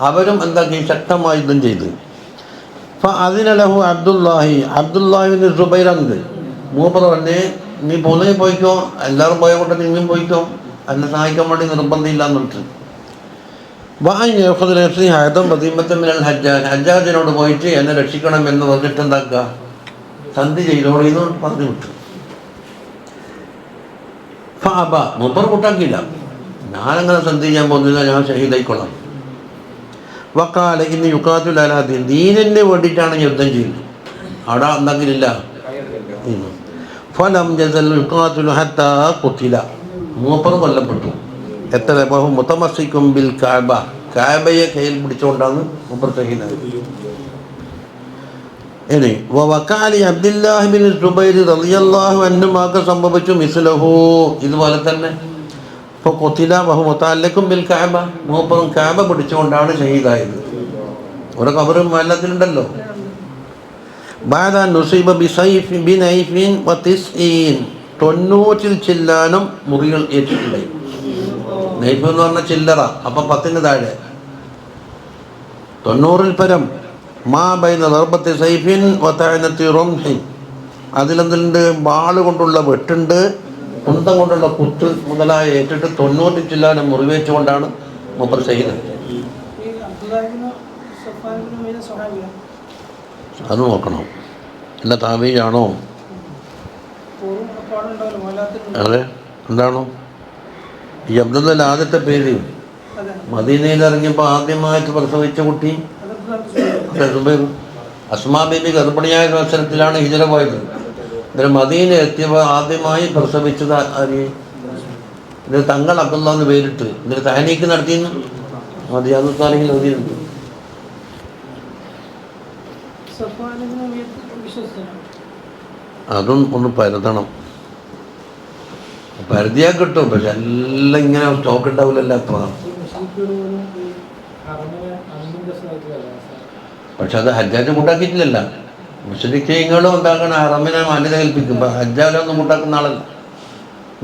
അവരും എന്താക്കി ശക്തമായി യുദ്ധം ചെയ്ത്. ഫഅദിന ലഹു അബ്ദുല്ലാഹി ബിൻ സുബൈർ ഉണ്ട്. മൂപ്പർ പറഞ്ഞേ നീ പോന്നെങ്കിൽ പോയിക്കോ, എല്ലാവരും പോയ കൊണ്ട് നീയും പോയിക്കോ, എന്നെ സഹായിക്കാൻ വേണ്ടി നിർബന്ധമില്ല എന്നിട്ട്. ഹജ്ജാജിനോട് പോയിട്ട് എന്നെ രക്ഷിക്കണം എന്ന് പറഞ്ഞിട്ട് എന്താക്കുക, സന്ധി ചെയ്തോളിന്ന് പറഞ്ഞു വിട്ടു. ഫഅബ, മൂപ്പർ കൂട്ടാക്കിയില്ല. ഞാനങ്ങനെ സന്ധി ചെയ്യാൻ പോകുന്നില്ല, ഞാൻ ഷഹീദായിക്കൊള്ളാം. വക്കാല ഇന്ന് യുക്കാത്തുൽ അലാ ദീൻ, ദീനിന് വേണ്ടിയിട്ടാണ് യുദ്ധം ചെയ്യുന്നത്. അവിടെ എന്തെങ്കിലില്ല. ഫലം ജസൽ യുക്കാത്തുൽ ഹത്താ ഖുതില, മൂപ്പർ കൊല്ലപ്പെട്ടു. എത്ര ബഹു മുതമസ്സിക്കും ബിൽ കഅബ, കഅബയെ കയ്യിൽ പിടിച്ചുകൊണ്ടാണ് മൂപ്പർ ഷഹീദായത്. ഇനി വവക്കാലി അബ്ദുല്ലാഹി ബിൻ സുബൈർ റളിയല്ലാഹു അൻഹുമാക്ക് സംഭവിച്ചു മിസ്ലഹു, ഇതുപോലെ തന്നെ. ഇപ്പോൾ ഖുതില വഹു മുതഅല്ലിഖും ബിൽ കഅബ, മൂപ്പറും കഅബ പിടിച്ചുകൊണ്ടാണ് ഷഹീദായത്. ഒരു ഖബറും മല്ലത്തിലുണ്ടല്ലോ. ബാദ നുസീബ ബിസൈഫ് ബിനൈഫിൻ വതിസ്ഈൻ, 90 ചില്ലാനും മുറികൾ ഏറ്റിട്ടുണ്ടായി. നൈഫ് എന്ന് പറഞ്ഞ ചില്ലറ, അപ്പം 10 താഴെ 90 പരം. മാ ബൈന ദർബത്തി സൈഫിൻ വതഅനത്തി റംഹിൻ, അതിലെന്തുണ്ട്? വാള് കൊണ്ടുള്ള വെട്ടുണ്ട്, കുന്തം കൊണ്ടുള്ള കുത്ത് മുതലായ ഏറ്റിട്ട് 90 ചില്ലാനും മുറിവേറ്റുകൊണ്ടാണ് മൂപ്പർ ഷഹീദ്. അത് നോക്കണം. അല്ല താബീയാണോ? അതെ, എന്താണോ ഈ അബ്ദുല്ല ആദ്യത്തെ പേര്? മദീനയിൽ ഇറങ്ങിയപ്പോൾ ആദ്യമായിട്ട് പ്രസവിച്ച കുട്ടി സുബൈർ. അസ്മാ ബീബി ഗർഭിണിയായ അവസരത്തിലാണ് ഹിജ്റ പോയത്. ഇതിന് മദീന എത്തിയപ്പോൾ ആദ്യമായി പ്രസവിച്ചത് ഇതിന് തങ്ങൾ അബ്ദുള്ള എന്ന് പേരിട്ട് ഇതിന് താനീക്ക് നടത്തിയിരുന്നു. മദിയാദു സാലിഹിൽ എഴുതിയിട്ടുണ്ട്. അതും ഒന്ന് പരതണം. പരതിയാൽ കിട്ടും, പക്ഷെ എല്ലാം ഇങ്ങനെ സ്റ്റോക്ക് ഉണ്ടാവില്ലല്ലോ. അത്ര പക്ഷെ അത് ഹജ്ജാജ് കൂട്ടാക്കിയിട്ടില്ലല്ല. മുസ്ലിങ്ങളും എന്താക്കണം, ഹറമിനെ മാന്യത കൽപ്പിക്കും. ഹജ്ജാലൊന്നും കൂട്ടാക്കുന്ന ആളല്ല.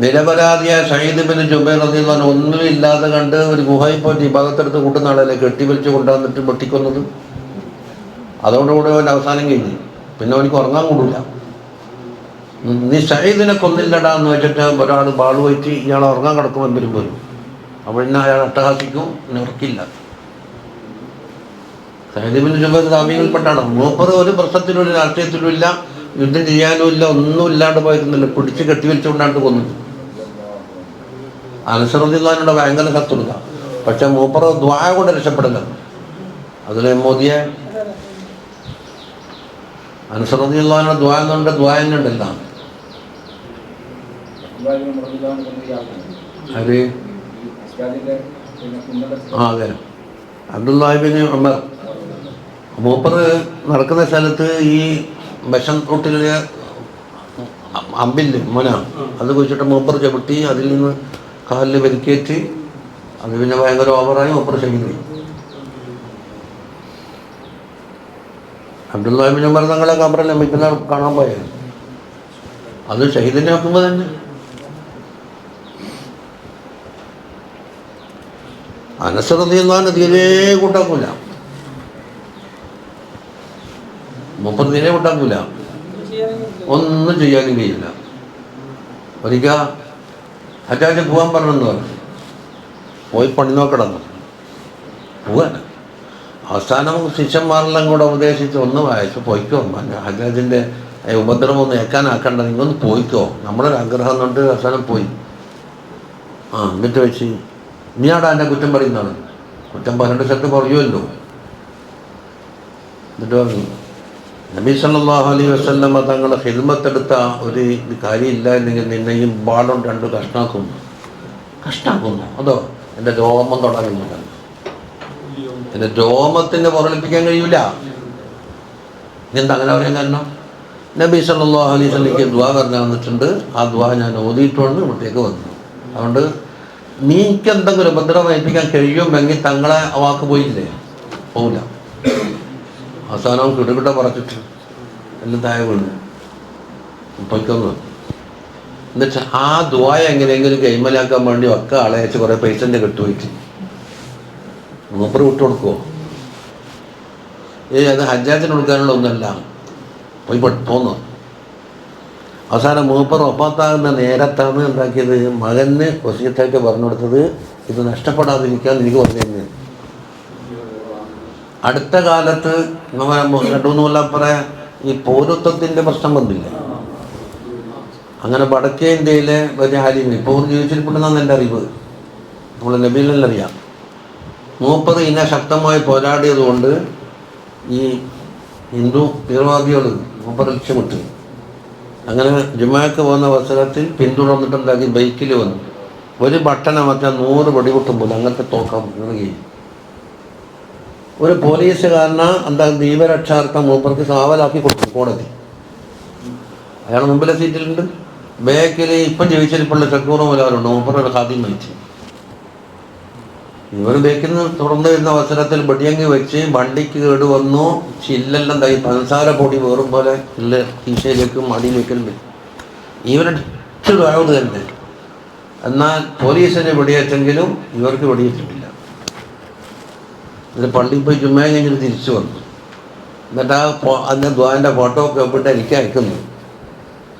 നിരപരാധിയായ സയ്യിദ് ബിൻ ജുബൈർ റളിയല്ലാഹു അൻഹു ഒന്നുമില്ലാതെ കണ്ട് ഒരു ഗുഹയിൽ പോയിട്ട് വിഭാഗത്തെടുത്ത് കൂട്ടുന്ന ആളല്ലേ കെട്ടിവലിച്ച് കൊണ്ടുവന്നിട്ട് വെട്ടിക്കൊന്നത്. അതോടുകൂടി അവൻ്റെ അവസാനം കഴിഞ്ഞു. പിന്നെ അവനിക്ക് ഉറങ്ങാൻ കൂടില്ല. നീ സയ്യിദിനെ കൊന്നില്ലടാ എന്ന് വെച്ചിട്ട് ഒരാൾ ബാള് പോയിട്ട് ഇയാൾ ഉറങ്ങാൻ കിടക്കുമ്പോൾ വരുമ്പോൾ അപ്പോൾ ഇന്ന് അയാൾ അട്ടഹാസിക്കും, പിന്നെ ഉറക്കില്ല. സയ്യിദ് ബിൻ ജുബൈർ താബീങ്ങളിൽപ്പെട്ടാണ്. മൂപ്പർ ഒരു പ്രശ്നത്തിലും ഒരു രാഷ്ട്രീയത്തിലും ഇല്ല, യുദ്ധം ചെയ്യാനും ഇല്ല, ഒന്നും ഇല്ലാണ്ട് പോയിരുന്നില്ല. പിടിച്ച് കെട്ടിവലിച്ചുകൊണ്ടാണ്ട് കൊന്നത്. അനസ് റളിയല്ലാഹുവിനോട് ഭയങ്കര ശത്രുത. പക്ഷെ മൂപ്പർ ദ്വാ കൊണ്ട് രക്ഷപ്പെടില്ല. അതിലെ മോദിയെ അനസ് റളിയല്ലാഹുവിനോട് ദ്വാ എന്നുണ്ട്, ദ്വാ തന്നെ ഉണ്ടല്ല. ആര്? അതെ, അബ്ദുല്ലാഹി ബിൻ ഉമർ. മൂപ്പർ നടക്കുന്ന സ്ഥലത്ത് ഈ വിഷം തൊട്ടിലെ അമ്പില്ലേ മുന, അത് കുഴിച്ചിട്ട് മൂപ്പർ ചവിട്ടി അതിൽ നിന്ന് കാലിൽ പരിക്കേറ്റ് അത് പിന്നെ ഭയങ്കര ഓവറായി മൂപ്പർ ഷഹീദായി. അബ്ദുല്ലാഹി ബിൻ ഉമർ തങ്ങളെ ഖബറിൽ പിന്നെ കാണാൻ പോയത് അത് ഷഹീദിനെ നോക്കുമ്പോൾ തന്നെ. അനസ് റളിയല്ലാഹു തീരെ കൂട്ടാക്കൂല, മൂപ്പർ തീരെ കൂട്ടാക്കൂല, ഒന്നും ചെയ്യാനും കഴിയില്ല. ഒരിക്കൽ ഹജ്ജാജ് പോകാൻ പറഞ്ഞെന്ന് പറഞ്ഞു. പോയി പണി നോക്കണമെന്ന് പോവാൻ. അവസാനം ശിഷ്യന്മാരെല്ലാം കൂടെ ഉപദേശിച്ച് ഒന്ന് വായിച്ചു പോയിക്കോ, ഹജ്ജാജിൻ്റെ ഉപദ്രവം ഒന്ന് ഏക്കാനാക്കണ്ട, നിങ്ങളൊന്ന് പോയിക്കോ, നമ്മളൊരു ആഗ്രഹം കൊണ്ട് അവസാനം പോയി. എന്നിട്ട് വെച്ച് നീയാടാ എന്നെ കുറ്റം പറയുന്നതാണ്. കുറ്റം പറഞ്ഞിട്ട് സ്ഥലത്ത് പറയുമല്ലോ. എന്നിട്ട് പറഞ്ഞു, നബി സല്ലല്ലാഹു അലൈഹി വസല്ലം തങ്ങളെ ഖിദ്മത്തെടുത്ത ഒരു കാര്യമില്ല എന്നെങ്കിൽ നിന്നെയും ബാളും രണ്ട് കഷ്ടാക്കുന്നു. അതോ എൻ്റെ രോമം തുടങ്ങുന്നില്ല, എൻ്റെ രോമത്തിന് പുറളിപ്പിക്കാൻ കഴിയൂല. എന്താ അങ്ങനെ പറയാൻ കാരണം? നബി സല്ലല്ലാഹു അലൈഹി വസല്ലമക്ക് ദുആ പറഞ്ഞു തന്നിട്ടുണ്ട്. ആ ദുആ ഞാൻ ഓതിയിട്ടുണ്ട്, ഇവിടത്തേക്ക് വന്നു. അതുകൊണ്ട് നീക്ക് എന്തെങ്കിലും ഉപദ്രവം ഏൽപ്പിക്കാൻ കഴിയുമെങ്കിൽ തങ്ങളെ ആ വാക്ക് പോയില്ലേ, പോകില്ല. അവസാനം കിടുകിട്ട പറച്ചിട്ട് എല്ലാം താഴെ വീണു പൊയ്ക്കൊന്നു. എന്നുവെച്ചാൽ ആ ദുആ എങ്ങനെയെങ്കിലും കൈമലാക്കാൻ വേണ്ടി ഒക്കെ ആളെ അയച്ച് കുറേ പൈസൻ്റെ കെട്ടുപോയിട്ട് മൂപ്പർ വിട്ടു കൊടുക്കുമോ? അത് ഹജ്ജാത്തിന് കൊടുക്കാനുള്ള ഒന്നല്ല, പോയി പോന്നു. അവസാനം മൂപ്പർ ഒപ്പാത്താകുന്ന നേരത്താണ് എന്താക്കിയത്, മകന് വസിയത്തായിട്ട് പറഞ്ഞു കൊടുത്തത്, ഇത് നഷ്ടപ്പെടാതിരിക്കാൻ എനിക്ക് പറഞ്ഞു തന്നെ. അടുത്ത കാലത്ത് നമ്മൾ 2-3 കൊല്ലം പറയാം ഈ പൗരത്വത്തിൻ്റെ പ്രശ്നം വന്നില്ല. അങ്ങനെ വടക്കേ ഇന്ത്യയിലെ വലിയ ഹാലിമി ഇപ്പോൾ ജീവിച്ചിരിപ്പുണ്ടെന്നാണ് എൻ്റെ അറിവ്, നമ്മൾ നബീലെല്ലാം അറിയാം. മൂപ്പർ ഇതിനെ ശക്തമായി പോരാടിയത് കൊണ്ട് ഈ ഹിന്ദു തീവ്രവാദികൾ മൂപ്പർ ലക്ഷ്യമിട്ടു. അങ്ങനെ ജുമാക്ക് പോകുന്ന അവസരത്തിൽ പിന്തുടർന്നിട്ട് എന്താക്കി ബൈക്കിൽ വന്നു. ഒരു ബട്ടനെ മറ്റാൽ 100 വെടിപൊട്ടുമ്പോൾ അങ്ങനത്തെ തോക്കാൻ ഇറങ്ങി. ഒരു പോലീസുകാരനെ എന്താ ദീപരക്ഷാർത്ഥം മൂപ്പർക്ക് കാവലാക്കി കൊടുത്തു കോടതി. അയാൾ മുമ്പിലെ സീറ്റിലുണ്ട്, ബാക്കിൽ ഇപ്പം ജീവിച്ചിരിപ്പുള്ള ഷക്കൂർ മുലാറുണ്ട്, മൂപ്പറൊരു ഖാദിം വഹിച്ചു. ഇവർ ബേക്കിൽ നിന്ന് തുടർന്ന് വരുന്ന അവസരത്തിൽ ബടിയങ്ങി വെച്ച് വണ്ടിക്ക് കേട് വന്നു. ചില്ലെല്ലാം തൈ പഞ്ചസാര പൊടി വേറും പോലെ ചില്ല് കീശയിലേക്കും അടിയിലേക്കും ഇവരുടെ തന്നെ. എന്നാൽ പോലീസിന് വെടിയേറ്റെങ്കിലും ഇവർക്ക് വെടിയേറ്റിട്ടില്ല. എന്നിട്ട് പള്ളിയിൽ പോയി ചുമ്മാ കഴിഞ്ഞിട്ട് തിരിച്ചു വന്നു. എന്നിട്ട് അതിൻ്റെ ദ്വാൻ്റെ ഫോട്ടോ ഒക്കെ ഒപ്പിട്ട് എനിക്ക് അയക്കുന്നു,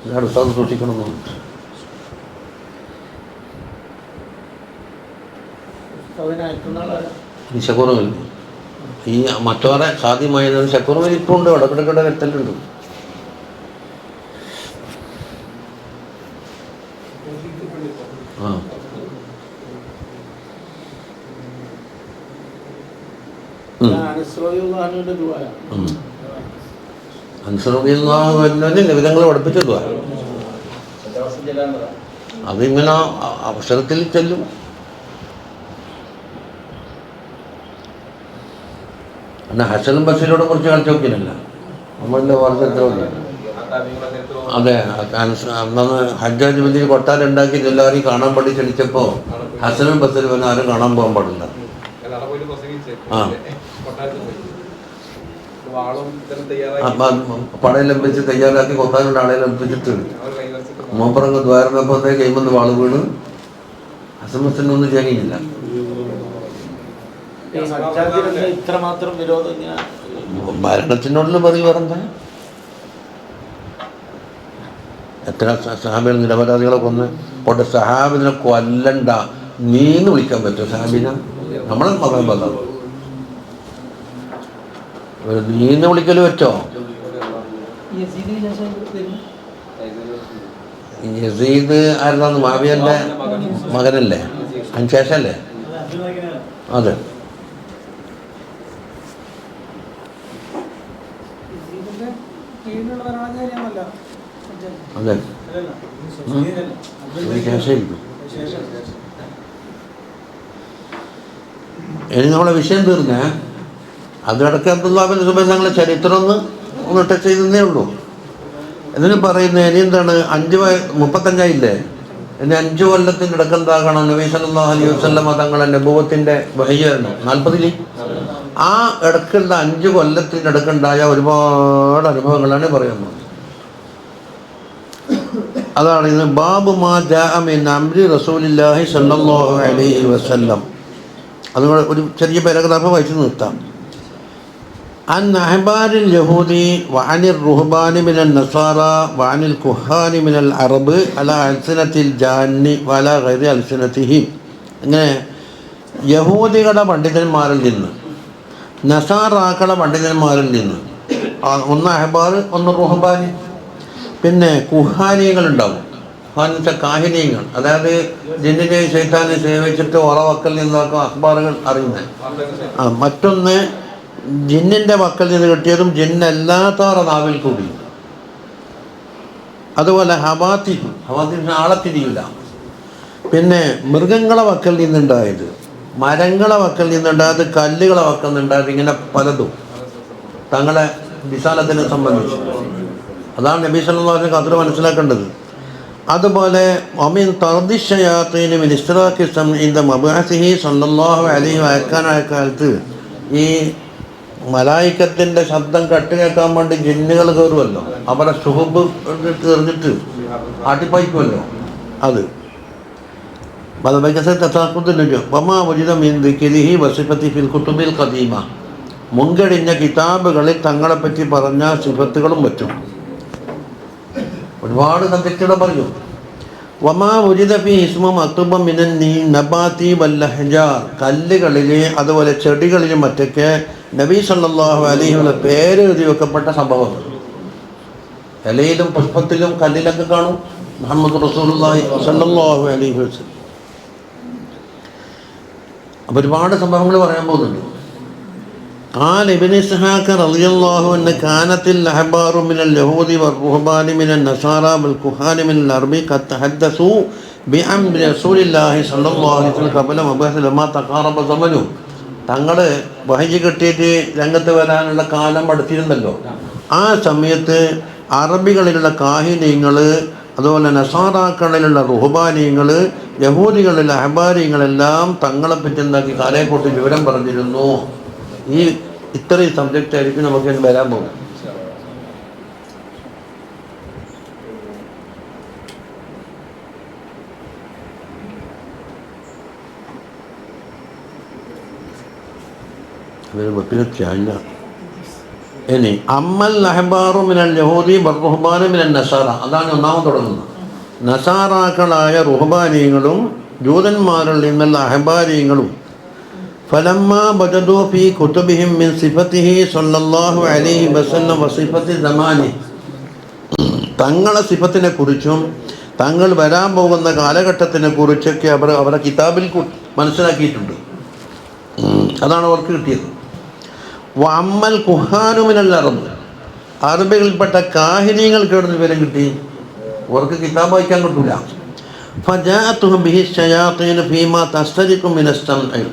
ഞാൻ ഉസ്താദ് സൂക്ഷിക്കണമെന്ന് പറഞ്ഞു. ഈ ശക്കൂറുകൾ ഈ മറ്റോറെ സാധ്യമായത് ശക്കൂറുകൾ ഇപ്പോൾ ഉണ്ട്, ഇടക്കിടക്കിടെ എത്തലുണ്ട്. ആ നിബിധങ്ങൾ പഠിപ്പിച്ചതുവാ. അതിങ്ങനെ അവസരത്തിൽ ചെല്ലും. പിന്നെ ഹസനും ബഷീരോടെ കുറിച്ച് കളിച്ചു നോക്കിയില്ല നമ്മളുടെ വർഷത്തിൽ. അതെ, അന്ന് ഹജ്ജാജ് ബന്ദിൽ കൊട്ടാരം ഉണ്ടാക്കി എല്ലാവരെയും കാണാൻ വേണ്ടി ക്ഷണിച്ചപ്പോൾ ഹസനും ബഷീറും പിന്നെ ആരും കാണാൻ പോകാൻ പാടില്ല. ആ പടയെല്ലാം വെച്ച് തയ്യാറാക്കി കൊത്താനുള്ള ആളെല്ലാം വെച്ചിട്ട് മൂപ്പറങ്ങ് ദ്വാരന്നപ്പോൾ കൈമന്ന് വാള് വീണ് ഹസൻ ബഷീറിനൊന്നും ചെയ്യാനില്ല. ഭരണത്തിനോടുള്ള പറയും പറഞ്ഞ എത്ര സഹാബികൾ നിരപരാധികളെ കൊന്ന് പോട്ടെ. സഹാബിനെ കൊല്ലണ്ട, നീന്ന് വിളിക്കാൻ പറ്റുമോ സഹാബിനെ? നമ്മളെ മകൻ പറഞ്ഞു ഒരു നീന്ന് വിളിക്കൽ പറ്റോ? യസീദ് ആയിരുന്നാന്ന് മാവിയൻ്റെ മകനല്ലേ, അതിന് ശേഷമല്ലേ? അതെ, അതെ, ശേഷമായിരിക്കും. ഇനി നമ്മളെ വിഷയം തീർന്നേ. അതിടക്ക് അബ്ദുല്ലാഹിബ്ൻ സുബൈർ തങ്ങളെ ചരിത്രം ഒന്ന് ടച്ച് ചെയ്തേ ഉള്ളൂ. എന്നിട്ട് പറയുന്നത് ഇനി എന്താണ്, 35 ഇനി 5 കൊല്ലത്തിൻ്റെ ഇടക്ക് എന്താകണം? നബി സല്ലല്ലാഹു അലൈഹി വസല്ലം തങ്ങളെ നബുവത്തിൻ്റെ വഹയ്യായിരുന്നു 40. ആ ഇടക്കുള്ള 5 കൊല്ലത്തിൻ്റെ ഇടക്കുണ്ടായ ഒരുപാട് അനുഭവങ്ങളാണ് പറയുന്നത്. അതാണ് ഇത് ബാബു മാ ജാഅ മിൻ അംരി റസൂലില്ലാഹി സല്ലല്ലാഹു അലൈഹി വസല്ലം. അതുകൊണ്ട് ഒരു ചെറിയ പാരഗ്രാഫ് വായിച്ചു നിർത്താം. عن أحبار اليهود وعن الرهبان من النصارى وعن الكهان من العرب على ألسنة الجان وعلى غير ألسنتهم. ഇങ്ങനെ യഹൂദികളുടെ പണ്ഡിതന്മാരിൽ നിന്ന് നസാറാക്കളുടെ പണ്ഡിതന്മാരിൽ നിന്ന്, ഒന്ന് അഹ്ബാർ, ഒന്ന് റുഹബാൻ, പിന്നെ കുഹാനികളുണ്ടാവും. എന്നുവെച്ചാൽ കാഹിനീങ്ങൾ, അതായത് ജിന്നിനെ ശൈത്താനെ സേവിച്ചിട്ട് ഉറവക്കൽ നിന്നൊക്കെ അഖ്ബാറുകൾ അറിയുന്നത്. മറ്റൊന്ന് ജിന്നിൻ്റെ വക്കൽ നിന്ന് കിട്ടിയതും ജിന്നല്ലാത്തവരുടെ നാവിൽ കൂടി. അതുപോലെ ഹവാത്തിഫ് ആളെ തിരിയില്ല. പിന്നെ മൃഗങ്ങളെ വക്കൽ നിന്നുണ്ടായത്, മരങ്ങളെ വക്കൽ നിന്നുണ്ടായത്, കല്ലുകളെ വക്കൽ നിന്നുണ്ടായത്, ഇങ്ങനെ പലതും തങ്ങളെ വിശാലത്തിനെ സംബന്ധിച്ച്. അതാണ് നബി സല്ലല്ലാഹു അലൈഹി വസല്ലം ഖദർ മനസ്സിലാക്കേണ്ടത്. അതുപോലെ ഒമിൻ തർദിശയാത്തീന് മിൻ ഇസ്തിറാഖി സമഇൻദ മബ്അസിഹി സല്ലല്ലാഹു അലൈഹി വസല്ലം കാലത്ത് ഈ മലായിക്കത്തിൻ്റെ ശബ്ദം കട്ട് കേൾക്കാൻ വേണ്ടി ജിന്നുകൾ കയറുമല്ലോ, അവരുടെ സുഹബ് എറിഞ്ഞിട്ട് ആട്ടിപ്പായിക്കുമല്ലോ. അത് മുൻകഴിഞ്ഞ കിതാബുകളിൽ തങ്ങളെപ്പറ്റി പറഞ്ഞ സിഫത്തുകളും പറ്റും. ഒരുപാട് സബ്ജക്റ്റുകൾ പറയും. വമാ ഉജിദ ഫീ ഇസ്മു മക്തുബൻ മിനൻ നബാതി വൽ അഹ്ജാർ, കല്ലുകളിലെ അതുപോലെ ചെടികളിലും മറ്റൊക്കെ നബി സല്ലല്ലാഹു അലൈഹി വസല്ലം പേര് എഴുതി വെക്കപ്പെട്ട സംഭവങ്ങൾ. ഇലയിലും പുഷ്പത്തിലും കല്ലിലൊക്കെ കാണും മുഹമ്മദ് റസൂലുള്ളാഹി സല്ലല്ലാഹു അലൈഹി വസല്ലം. അപ്പോൾ ഒരുപാട് സംഭവങ്ങൾ പറയാൻ പോകുന്നുണ്ട്. قال ابن إسحاق رضي الله عنه كانت الأحبار من اليهود والرهبان من النصارى والكهان من العرب قد تحدثوا بأمر رسول الله صلى الله عليه وسلم قبل مبعثه لما تقارب زمنه. തങ്ങൾ വഹി കിട്ടിയിട്ട് രംഗത്ത് വരാനുള്ള കാലം അടുത്തിരുന്നല്ലോ. ആ സമയത്ത് അറബികളിലുള്ള കാഹിനീങ്ങൾ, അതുപോലെ നസാറാക്കളിലുള്ള റുഹബാനീങ്ങൾ, യഹൂദികളിലുള്ള അഹ്ബാരികളെല്ലാം തങ്ങളെപ്പറ്റി എന്താക്കി കാലയെക്കൂട്ടി വിവരം പറഞ്ഞിരുന്നു. ഈ ഇത്രയും സബ്ജക്റ്റ് ആയിരിക്കും നമുക്ക് വരാൻ പോകും. ഇനി അമ്മൽ അഹ്ബാറു മിനൽ യഹൂദി വറുഹ്ബാനു മിനൻ നസാറ, അതാണ് ഒന്നാമത് തുടങ്ങുന്നത്. നസാറാക്കളായ റുഹ്ബാനീങ്ങളും ജൂതന്മാരിൽ നിന്നുള്ള അഹ്ബാരീങ്ങളും ഫലമ്മാ വജദൂ ഫീ കുതുബിഹിം മിൻ സിഫത്തിഹി സ്വല്ലല്ലാഹു അലൈഹി വസല്ലം വസിഫത്തി സമാനി, തങ്ങളെ സിഫത്തിനെ കുറിച്ചും തങ്ങൾ വരാൻ പോകുന്ന കാലഘട്ടത്തിനെ കുറിച്ചൊക്കെ അവരുടെ കിതാബിൽ മനസ്സിലാക്കിയിട്ടുണ്ട്. അതാണ് അവർക്ക് കിട്ടിയത്. വഅമ്മൽ കുഹാനു മിനൽ അറബ്, അറബികളിൽപ്പെട്ട കാഹിനീങ്ങൾക്ക് എവിടെ നിന്ന് വിവരം കിട്ടി? അവർക്ക് കിതാബ് വായിക്കാൻ കിട്ടൂല. ഫജാഅതുഹും ബിഹി ശയാത്തീനു ഫീമാ തസ്തരിഖു മിനസ് സമഇ,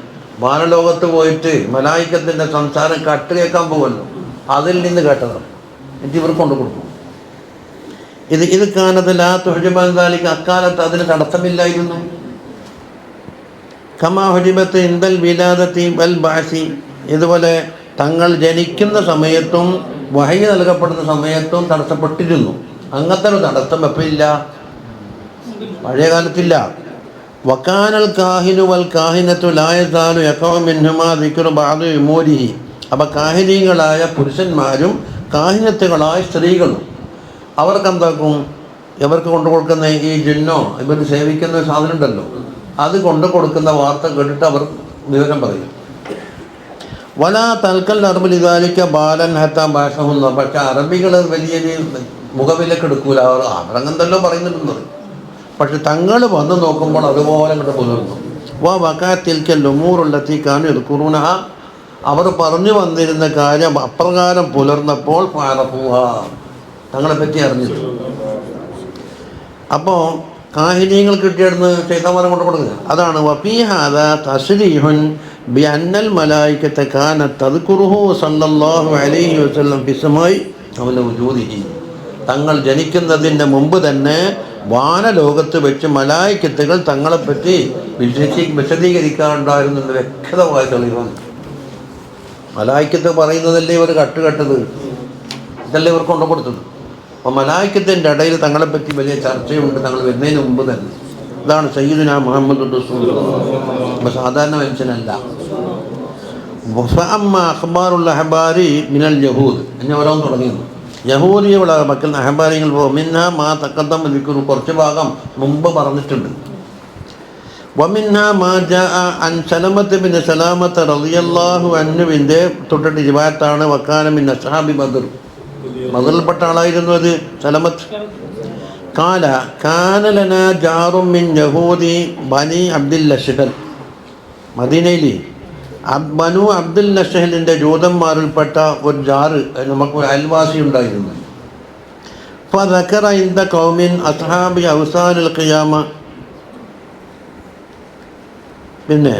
വാനലോകത്ത് പോയിട്ട് മലായിക്കത്തിൻ്റെ സംസാരം കട്ട് കേൾക്കാൻ പോകുമല്ലോ, അതിൽ നിന്ന് കേട്ടതാണ്. എന്നിട്ട് ഇവർക്ക് കൊണ്ടു കൊടുക്കും. ഇത് കാലത്ത് ലാ തുഹ്ജിബൻ ദാലിക, അക്കാലത്ത് അതിന് തടസ്സമില്ലായിരുന്നു. കമാ ഹുജിബത്ത് ഇൻദൽ വിലാദത്തി വൽ ബഅസി, ഇതുപോലെ തങ്ങൾ ജനിക്കുന്ന സമയത്തും വഹയി നൽകപ്പെടുന്ന സമയത്തും തടസ്സപ്പെട്ടിരുന്നു. അങ്ങനത്തെ ഒരു തടസ്സം എപ്പോൾ ഇല്ല? പഴയ കാലത്തില്ല. വക്കാനൽ കാഹിനു വൽ കാഹിനത്തു ലാ യസാലു യഖഉ മിൻഹുമാ ദിക്റു ബഅദി ഉമൂരിഹി, അപ്പോൾ കാഹിനീകളായ പുരുഷന്മാരും കാഹിനത്തുകളായ സ്ത്രീകളും അവർക്കെന്താക്കും? ഇവർക്ക് കൊണ്ടു കൊടുക്കുന്ന ഈ ജിന്നോ ഇവർ സേവിക്കുന്ന സാധനം ഉണ്ടല്ലോ, അത് കൊണ്ടു കൊടുക്കുന്ന വാർത്ത കേട്ടിട്ട് അവർ വിവരം പറയും. വലാ തൽക്കൽ അറബിൽ ഇതാലിക്ക ബാലൻ ഹത്ത ഭാഷഹുന്ന, പക്ഷെ അറബികൾ വലിയൊരു മുഖവിലക്ക് എടുക്കൂല. അവരങ്ങെന്തല്ലോ പറയുന്നുണ്ടെന്നത്. പക്ഷെ തങ്ങൾ വന്ന് നോക്കുമ്പോൾ അതുപോലെ അങ്ങോട്ട് പുലർന്നു. വകാത്തിൽക്കൽ ഉമൂറുള്ളത്തിക്കാണ് എടുക്കുറൂന, അവർ പറഞ്ഞു വന്നിരുന്ന കാര്യം അപ്രകാരം പുലർന്നപ്പോൾ ഫഅറഫൂഹ, തങ്ങളെപ്പറ്റി അറിഞ്ഞിട്ട്. അപ്പോൾ കാഹിനീങ്ങൾ കിട്ടിയിടുന്ന് ചൈതന്മാരെ കൊണ്ട് കൊടുക്കുക. അതാണ് വഫീഹാദ തസ്രീഹുൻ ബി അന്നൽ മലായികത കാനത് തദ്കുറുഹു സല്ലല്ലാഹു അലൈഹി വസല്ലം ഫിസ്മായി അവല വജൂദിഹി, തങ്ങൾ ജനിക്കുന്നതിൻ്റെ മുമ്പ് തന്നെ വാനലോകത്ത് വെച്ച് മലായിക്കത്തുകൾ തങ്ങളെപ്പറ്റി വിശദീകരിക്കാറുണ്ടായിരുന്നെന്ന് വ്യക്തമായ തെളിവാണ്. മലായിക്കത്ത് പറയുന്നതല്ലേ ഇവർ കട്ടുകെട്ടത്, ഇതല്ലേ ഇവർ കൊണ്ടു കൊടുത്തത്. അപ്പോൾ മലായിക്കത്തിൻ്റെ ഇടയിൽ തങ്ങളെപ്പറ്റി വലിയ ചർച്ചയുണ്ട് തങ്ങൾ വരുന്നതിന് മുമ്പ് തന്നെ. ഇതാണ് സയ്യിദുനാ മുഹമ്മദ് റസൂലുള്ളാഹി, അപ്പോൾ സാധാരണ മനുഷ്യനല്ല. അഖ്ബാറുൽ അഹ്ബാരി മിനൽ യഹൂദ് എന്നെ ഓരോന്ന് തുടങ്ങിയത്. യഹൂദിയുള്ള മക്കൾ അഹ്ബാരികൾ മിന്ന മാ തഖദ്ദമ ദിക്റു, കുറച്ച് ഭാഗം മുമ്പ് പറഞ്ഞിട്ടുണ്ട്. വമിന്ന മാ ജാഅ അൻ സലമത്ത് ബിൻ സലാമത്ത് റളിയല്ലാഹു അൻഹുവിൻ്റെ തൊട്ടിട്ട് റിവായത്താണ്. വക്കാന മിൻ അസ്ഹാബി ബദർ, ബദറിൽപ്പെട്ട ആളായിരുന്നു അത് സലമത്ത്. കാല കാനലന ജാറും മിൻ യഹൂദി ബനി അബ്ദുൽ അഷ്ഹൽ. മദീനയിൽ ബനു അബ്ദുൽ അഷ്ഹലിൻ്റെ ജൂതന്മാരിൽപ്പെട്ട ഒരു ജാറ്, നമുക്ക് അയൽവാസി ഉണ്ടായിരുന്നു. ഫദക്കറ ഇൻദ ഖൗമിൻ അസ്ഹാബി ഔസാനിൽ ഖിയാമ. പിന്നെ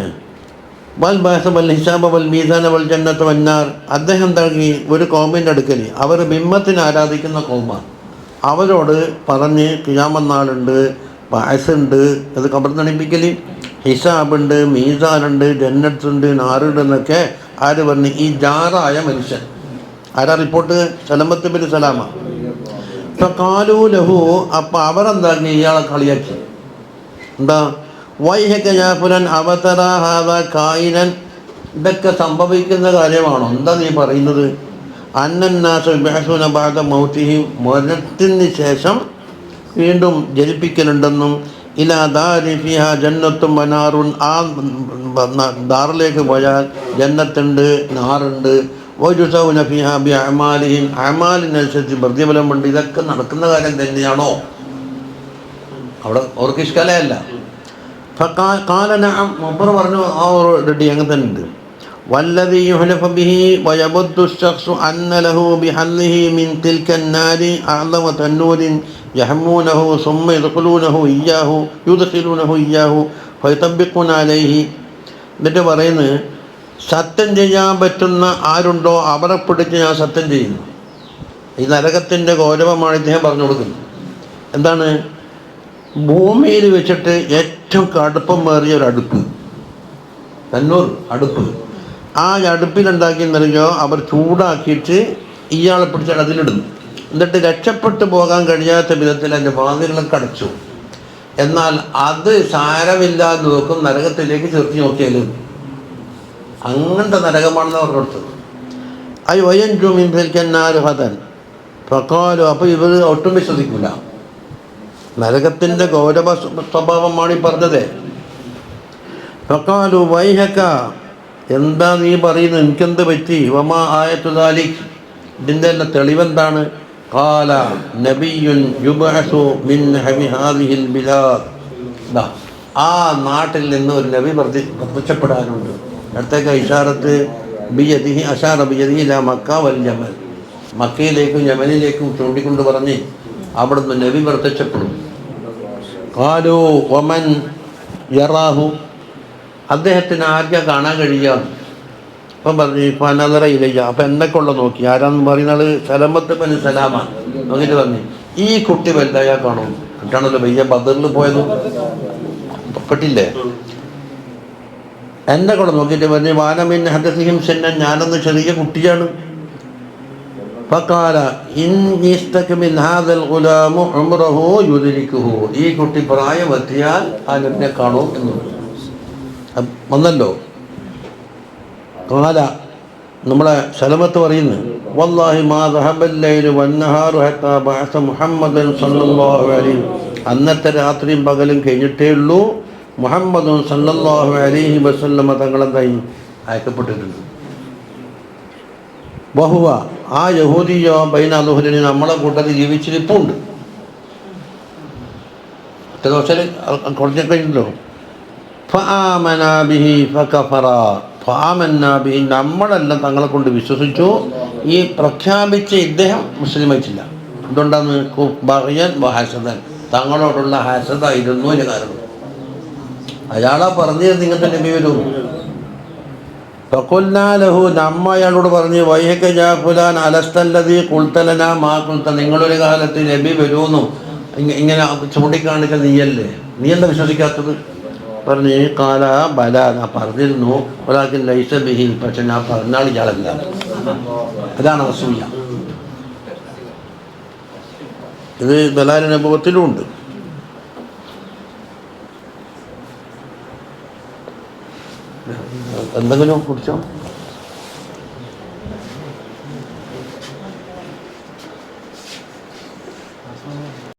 വൽ ബഅസ വൽ ഹിസാബ വൽ മീസാന വൽ ജന്നത വന്നാർ. അദ്ദേഹം നൽകി ഒരു കൗമിൻ്റെ അടുക്കൽ, അവർ ബിംബത്തിനെ ആരാധിക്കുന്ന കൗമാണ്. അവരോട് പറഞ്ഞ് ഖിയാമത്ത് നാളുണ്ട്, ബഅസുണ്ട്, അത് ഖബർ നണിപ്പിക്കൽ, ഹിസാബുണ്ട്, മീസാനുണ്ട്, ജന്നത്തുണ്ട്, നാറുണ്ട് എന്നൊക്കെ ആര് പറഞ്ഞു? ഈ ജാറായ മനുഷ്യൻ. ആരാ റിപ്പോർട്ട്? സലമത്ത് ബിൻ സലാമ. ഇപ്പം കാലൂ ലഹു. അപ്പം അവരെന്താക്കി? ഇയാളെ കളിയാക്കി. എന്താ? വൈഹക യാഫുലൻ അവതറ ഹാദ കായിനൻ. ഇതൊക്കെ സംഭവിക്കുന്ന കാര്യമാണോ? എന്താ നീ പറയുന്നത്? അന്നന്നാസു ബഅസുന ബഅദ മൗതിഹി. മരണത്തിന് ശേഷം വീണ്ടും ജനിപ്പിക്കലുണ്ടെന്നും ഇലാ ദാരി ഫിഹാ ജന്നത്തും വനാറുൻ. ആ ദാറിലേക്ക് പോയാൽ ജന്നത്തുണ്ട്, നാറുണ്ട്. വയുസൗന ഫിഹാ ബി അഅമാലിഹിം. അഅമാലിനനുസരിച്ച് പ്രതിഫലമുണ്ട്. ഇതൊക്കെ നടക്കുന്ന കാര്യം തന്നെയാണോ? അവിടെ അവർക്ക് ഇഷ്കലയല്ല. ഫഖാല നഅം. മൂപ്പർ പറഞ്ഞു ആ റെഡി, അങ്ങനെ തന്നെ ഉണ്ട്. വല്ലദീ യുഹ്ലഫു ബിഹി വയബുദ്ദു അശ്ശഖ്സു അന്ന ലഹു ബിഹല്ലിഹി മിൻ തിൽക അന്നാരി അഅ്ളമ തന്നൂരിൻ യഹ്മൂനഹു സുമ്മ യദ്ഖുലൂനഹു ഇയ്യാഹു ഫയതബ്ബിഖൂന അലൈഹി. എന്നിട്ട് പറയുന്നത്, സത്യം ചെയ്യാൻ പറ്റുന്ന ആരുണ്ടോ അവരെ പിടിച്ച് ഞാൻ സത്യം ചെയ്യുന്നു. ഈ നരകത്തിൻ്റെ ഗൗരവമാണ് ഇദ്ദേഹം പറഞ്ഞു കൊടുക്കുന്നത്. എന്താണ്? ഭൂമിയിൽ വെച്ചിട്ട് ഏറ്റവും കടുപ്പമേറിയ ഒരു അടുപ്പ്, തന്നൂർ അടുപ്പ്. ആ അടുപ്പിലുണ്ടാക്കി നൽകിയോ അവർ ചൂടാക്കിയിട്ട് ഇയാളെ പിടിച്ചാൽ അതിലിടുന്നു. എന്നിട്ട് രക്ഷപ്പെട്ടു പോകാൻ കഴിയാത്ത വിധത്തിൽ എൻ്റെ വാതിലുകളൊക്കെ അടച്ചു. എന്നാൽ അത് സാരമില്ലാതെ നോക്കും, നരകത്തിലേക്ക് ചേർത്തി നോക്കിയാലും അങ്ങനത്തെ നരകമാണെന്ന് അവർ കൊടുത്തത്. ഐ വയൻജു മിൻ തിൽക്കന്നാരി ഹദൻ ഫഖാലു. അപ്പോൾ ഇവർ ഒട്ടും വിശ്വസിക്കില്ല. നരകത്തിൻ്റെ ഗൗരവ സ്വഭാവമാണ് ഈ പറഞ്ഞത്. ഫഖാലു വൈഹക. എന്താ നീ പറയുന്നത്? എനിക്കെന്ത് പറ്റി? വമാ ആയത്തു ദാലിക്. ഇതിൻ്റെ എല്ലാം തെളിവെന്താണ്? ഖാല നബിയുൻ യുബ്അസു മിൻ ഹാദിഹിൽ ബിലാദ്. ആ നാട്ടിൽ നിന്ന് ഒരു നബി പ്രത്യക്ഷപ്പെടാനുണ്ട്. അടുത്തേക്ക് ഇഷാറത്ത് ബിയദിഹി അഷാറ ബിയദിഹി ഇലാ മക്ക വൽ യമൻ. മക്കയിലേക്കും യമനിലേക്കും ചൂണ്ടിക്കൊണ്ട് പറഞ്ഞ് അവിടുന്ന് നബി പ്രത്യക്ഷപ്പെടും. ഖാലു വമൻ യറാഹു. അദ്ദേഹത്തിന് ആർക്കാ കാണാൻ കഴിയുക? അപ്പം പറഞ്ഞു ഫനദറ ഇലയ്യ. അപ്പം എന്നെക്കൊള്ള നോക്കി. ആരാന്ന് പറയുന്നത്? സലമത്ത് ബിൻ സലാമ. നോക്കിയിട്ട് പറഞ്ഞു, ഈ കുട്ടി വലുതായാ കാണും. കുട്ടാണല്ലോ വയ്യ ബദറിൽ പോയത്, പെട്ടില്ലേ? എന്നെ കൂടെ നോക്കിയിട്ട് പറഞ്ഞു വാനമിൻ ഹദസിഹിം സെന്നൻ. ഞാനൊന്ന് ചെറിയ കുട്ടിയാണ്. ഫഖാല ഇൻ ഹാദൽ ഗുലാമു ഉംറഹു യുദ്രിക്കുഹു. ഈ കുട്ടി പ്രായമെത്തിയാൽ ആ നബിനെ കാണും എന്ന് വന്നല്ലോ. ഖാല നമ്മളെ സലമത്ത് പറയുന്നു, വല്ലാഹി മാ ദഹബൽ ലൈലു വന്നഹാറു ഹത്താ ബഅസ മുഹമ്മദൻ സല്ലല്ലാഹു അലൈഹി. അന്നത്തെ രാത്രിയും പകലും കഴിഞ്ഞിട്ടേ ഉള്ളൂ മുഹമ്മദ് സല്ലല്ലാഹു അലൈഹി വസല്ലമ തങ്ങളെന്തായി അയക്കപ്പെട്ടിട്ടുണ്ട്. ബഹുവ. ആ യഹൂദിയോ ബൈന അലുഹുലിന് നമ്മളെ കൂട്ടത്തിൽ ജീവിച്ചിരിപ്പുണ്ട്. എത്ര ദിവസം കുറച്ചൊക്കെ ഉണ്ടല്ലോ. ഫആമനാ ബിഹി ഫകഫറ. ഫആമന്നാ ബിഹി. നമ്മളെല്ലാം തങ്ങളെ കൊണ്ട് വിശ്വസിച്ചു. ഈ പ്രഖ്യാപിച്ച ഇദ്ദേഹം മുസ്ലിം ആയിട്ടില്ല. എന്തുകൊണ്ടാന്ന്? ബഗ്യൻ വഹസദൻ. തങ്ങളോടുള്ള ഹസദായിരുന്നു അതിന് കാരണം. അയാളാ പറഞ്ഞത് ഇങ്ങനത്തെ നബി വരും. ഫഖുൽനാ ലഹു. നമ്മ അയാളോട് പറഞ്ഞു, വൈഹക യാ ഫുലാൻ അലസ്തല്ലദീ ഖുൽതലനാ മാ ഖുൽത. നിങ്ങളൊരു കാലത്ത് നബി വരുമെന്നും ഇങ്ങനെ ചൂണ്ടിക്കാണിച്ച നീയല്ലേ, നീ എന്താ വിശ്വസിക്കാത്തത്? പറഞ്ഞു കാല ബല. ഞാൻ പറഞ്ഞിരുന്നു. ഒരാൾക്ക് ലൈസ ബിഹി. പക്ഷെ ഞാൻ പറഞ്ഞാൽ ഇയാളല്ല. അതാണ് അസൂയ. ഇത് ദലാൽ അനുഭവത്തിലും ഉണ്ട്. എന്തെങ്കിലും കുറിച്ചോ?